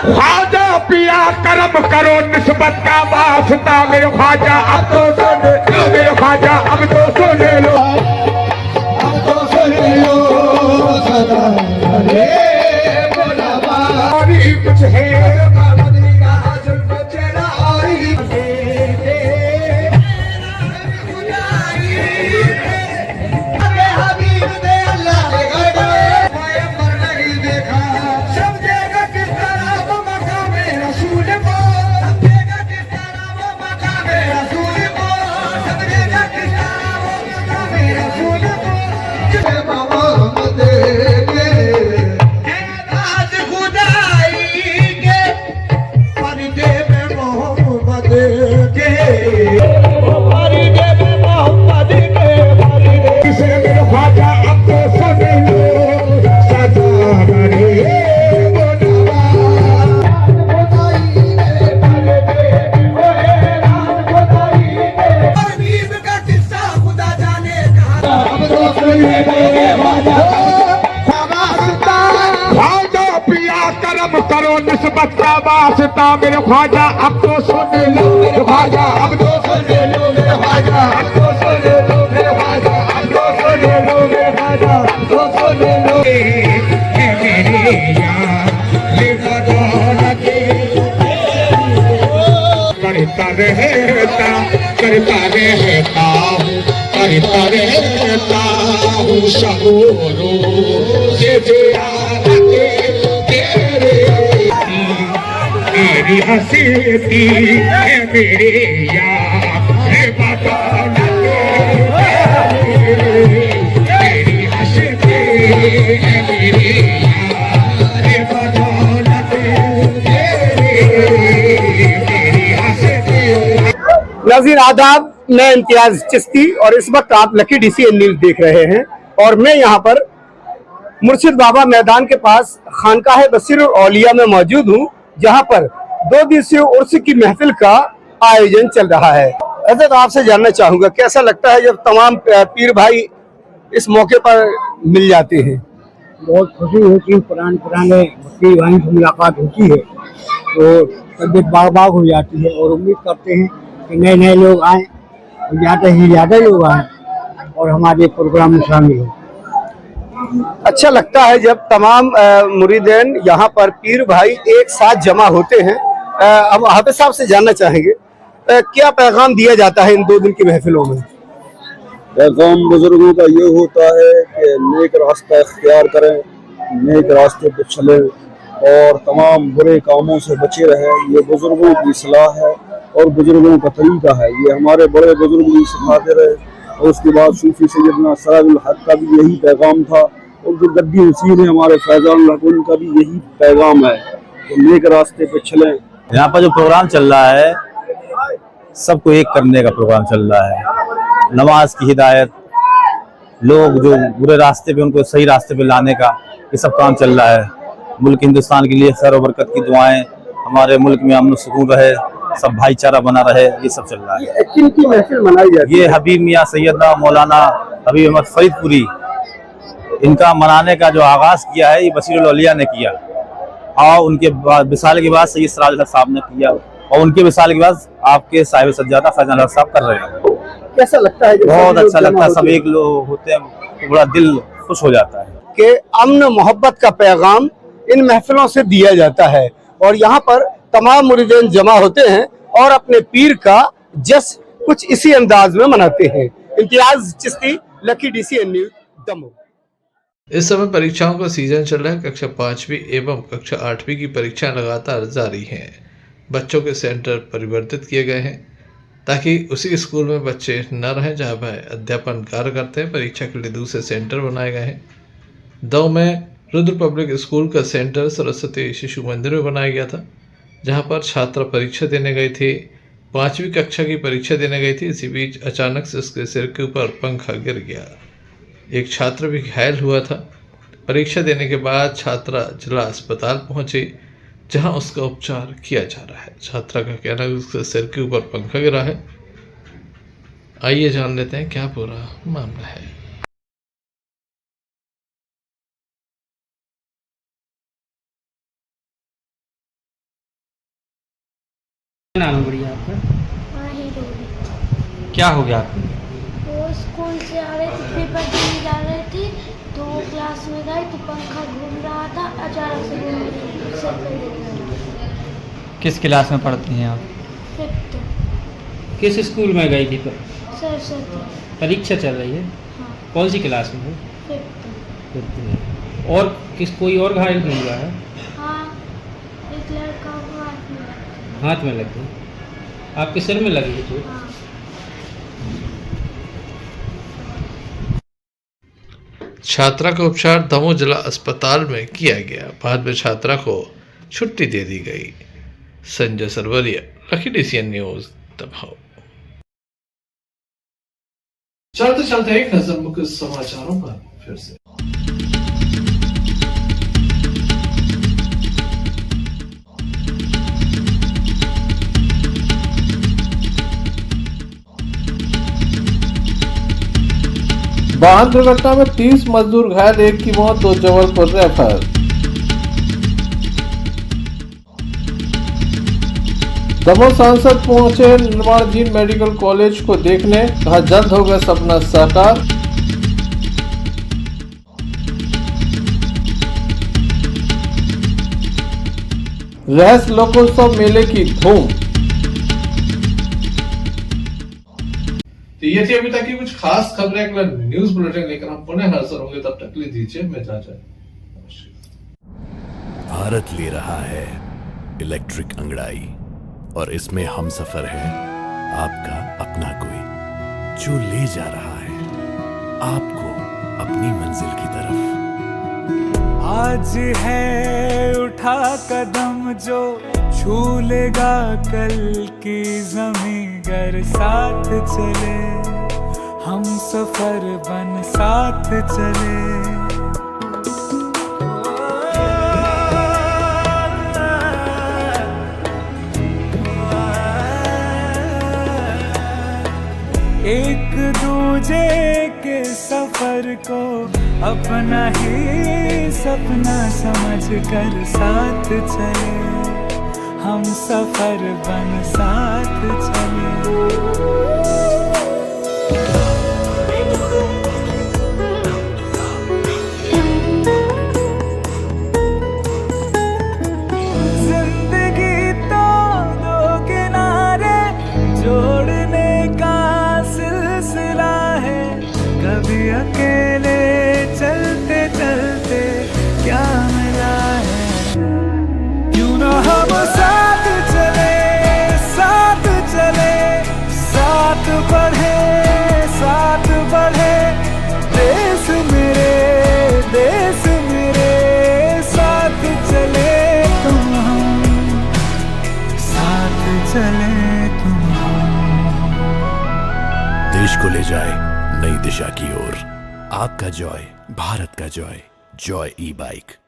S3: ख्वाजा पिया करम करो निस्बत का वास्ता, मेरे ख्वाजा अब तो सुन लो, मेरे ख्वाजा अब तो सुन लो, अब तो सुन लो सदा और कुछ है मेरे ख्वाजा अब तो सुन लो मेरे ख्वाजा अब तो सुन लो मेरे ख्वाजा अब तो सुन लो मेरे ख्वाजा अब तो सुन लो मेरे ख्वाजा अब तो सुन लो मेरे यार ये बदौलत करता रहता हूँ शबोरो से मेरी हंसी थी है मेरे यार है बदौलत मेरी हंसी थी है मेरे यार है बदौलत मेरी हंसी थी।
S19: नाज़रीन आदाब, मैं इम्तियाज चिश्ती और इस वक्त आप लकी DCN न्यूज देख रहे हैं और मैं यहाँ पर मुर्शिद बाबा मैदान के पास खानकाह बसीरुल औलिया में मौजूद हूँ, जहाँ पर 2 दिवसीय उर्स की महफिल का आयोजन चल रहा है। हज़रत आपसे जानना चाहूँगा कैसा लगता है जब तमाम पीर भाई इस मौके पर मिल जाते हैं?
S7: बहुत खुशी होती है, पुराने पीर भाई से मुलाकात होती है तो तबीयत बाग हो जाती है और उम्मीद करते हैं कि नए नए लोग आए, ज़्यादा लोग आए और हमारे प्रोग्राम में शामिल हो।
S19: अच्छा लगता है जब तमाम मुरीदीन यहाँ पर पीर भाई एक साथ जमा होते हैं। अब हाफिज साहब से जानना चाहेंगे क्या पैगाम दिया जाता है इन 2 दिन की महफिलों में?
S20: पैगाम बुजुर्गों का ये होता है कि नेक रास्ता इख्तियार करें, नेक रास्ते पर चलें और तमाम बुरे कामों से बचे रहें। ये बुजुर्गों की सलाह है और बुजुर्गों का तरीका है, ये हमारे बड़े बुजुर्ग भी सिखाते रहे। और उसके बाद सूफी सैयदना सराजुल हक का भी यही पैगाम था और जो गद्दी वसीर है हमारे फैजान हक उनका भी यही पैगाम है कि नेक रास्ते पे चलें।
S10: यहाँ पर जो प्रोग्राम चल रहा है सबको एक करने का प्रोग्राम चल रहा है। नमाज की हिदायत, लोग जो बुरे रास्ते पे उनको सही रास्ते पे लाने का ये सब काम चल रहा है। मुल्क हिंदुस्तान के लिए खैर और बरकत की दुआएं, हमारे मुल्क में अमन सुकून रहे, सब भाईचारा बना रहे, ये सब चल रहा है।
S19: किनकी महफिल मनाई जाती है?
S10: ये हबीब मियाँ सैयदना मौलाना हबीब अहमद फरीदपुरी, इनका मनाने का जो आगाज किया है ये बसीरुल औलिया ने किया और उनके बाद विसाल के बाद सैयद सराजुल हक साहब ने किया और उनके विसाल के बाद आपके साहिब सज्जादा फैजान हक साहब कर रहे हैं।
S19: कैसा लगता है?
S10: बहुत अच्छा लगता है, सब एक लोग होते हैं तो बड़ा दिल खुश हो जाता है
S19: कि अमन मोहब्बत का पैगाम इन महफिलों से दिया जाता है और यहाँ पर तमाम मुरीदीन जमा होते हैं और अपने पीर का जश्न कुछ इसी अंदाज में मनाते हैं। Imtiaz Chishti, lucky DCN News, Damoh.
S5: इस समय परीक्षाओं का सीजन चल रहा है। कक्षा 5वीं एवं कक्षा 8वीं की परीक्षाएं लगातार जारी हैं। बच्चों के सेंटर परिवर्तित किए गए हैं ताकि उसी स्कूल में बच्चे न रहें जहां पर अध्यापन कार्य करते हैं। परीक्षा के लिए दूसरे सेंटर बनाए गए हैं। दो में रुद्र पब्लिक स्कूल का सेंटर सरस्वती शिशु मंदिर में बनाया गया था, जहां पर छात्रा परीक्षा देने गई थी। 5वीं कक्षा की परीक्षा देने गई थी। इसी बीच अचानक से उसके सिर के ऊपर पंखा गिर गया। एक छात्र भी घायल हुआ था। परीक्षा देने के बाद छात्रा जिला अस्पताल पहुंची, जहां उसका उपचार किया जा रहा है। छात्रा का कहना है उसके सिर के ऊपर पंखा गिरा है। आइए जान लेते हैं क्या पूरा मामला है।
S12: नाम है बढ़िया आपका? क्या हो गया आपको?
S21: वो स्कूल से आ रहे थे, पेपर देने जा रहे थे तो वो क्लास में गए तो पंखा घूम रहा था, अचानक से घूम सर पे गिर गया।
S12: किस क्लास में पढ़ती हैं आप?
S21: 5th।
S12: किस स्कूल में गई थी?
S21: सरस्वती।
S12: परीक्षा चल रही है?
S21: हाँ।
S12: कौन सी क्लास में है?
S21: 5th।
S12: और कोई और घायल नहीं हुआ है?
S21: हाँ, एक लड़का
S12: हाथ में लग गई। आपके सिर में लगी है चोट?
S21: हाँ।
S5: छात्रा का उपचार दमोह जिला अस्पताल में किया गया। बाद में छात्रा को छुट्टी दे दी गई। Sanjay Sarwaria, Lucky DCN News, Damoh. चलते चलते एक नजर मुख्य समाचारों पर फिर से। वाहन दुर्घटना में 30 मजदूर घायल, एक की मौत, 2 जबलपुर रेफर। दमोह सांसद पहुंचे निर्माणाधीन मेडिकल कॉलेज को देखने, कहा जल्द होगा सपना साकार। रहस्य लोकोत्सव मेले की धूम। तो ये थी अभी तक की कुछ खास खबरें। अगला न्यूज बुलेटिन लेकर हम पुनः हाजिर होंगे, तब तक के लिए दीजिए मैं इजाजत।
S2: भारत ले रहा है इलेक्ट्रिक अंगड़ाई और इसमें हम सफर है आपका अपना कोई, जो ले जा रहा है आपको अपनी मंजिल की तरफ।
S22: आज है उठा कदम जो छू लेगा कल की ज़मीं, गर साथ चले हम सफर बन साथ चले। एक दूजे के सफर को अपना ही सपना समझ कर साथ चले, हम सफर बन साथ चले। जिंदगी तो दो किनारे जोड़ने का सिलसिला है, कभी अकेले चलते चलते क्या मिला है। क्यों ना हम साथ चले साथ चले, साथ बढ़े देश मेरे साथ चले तुम हम, साथ चले तुम हम।
S2: देश को ले जाए नई दिशा की ओर, आपका जॉय भारत का जॉय, जॉय ई बाइक।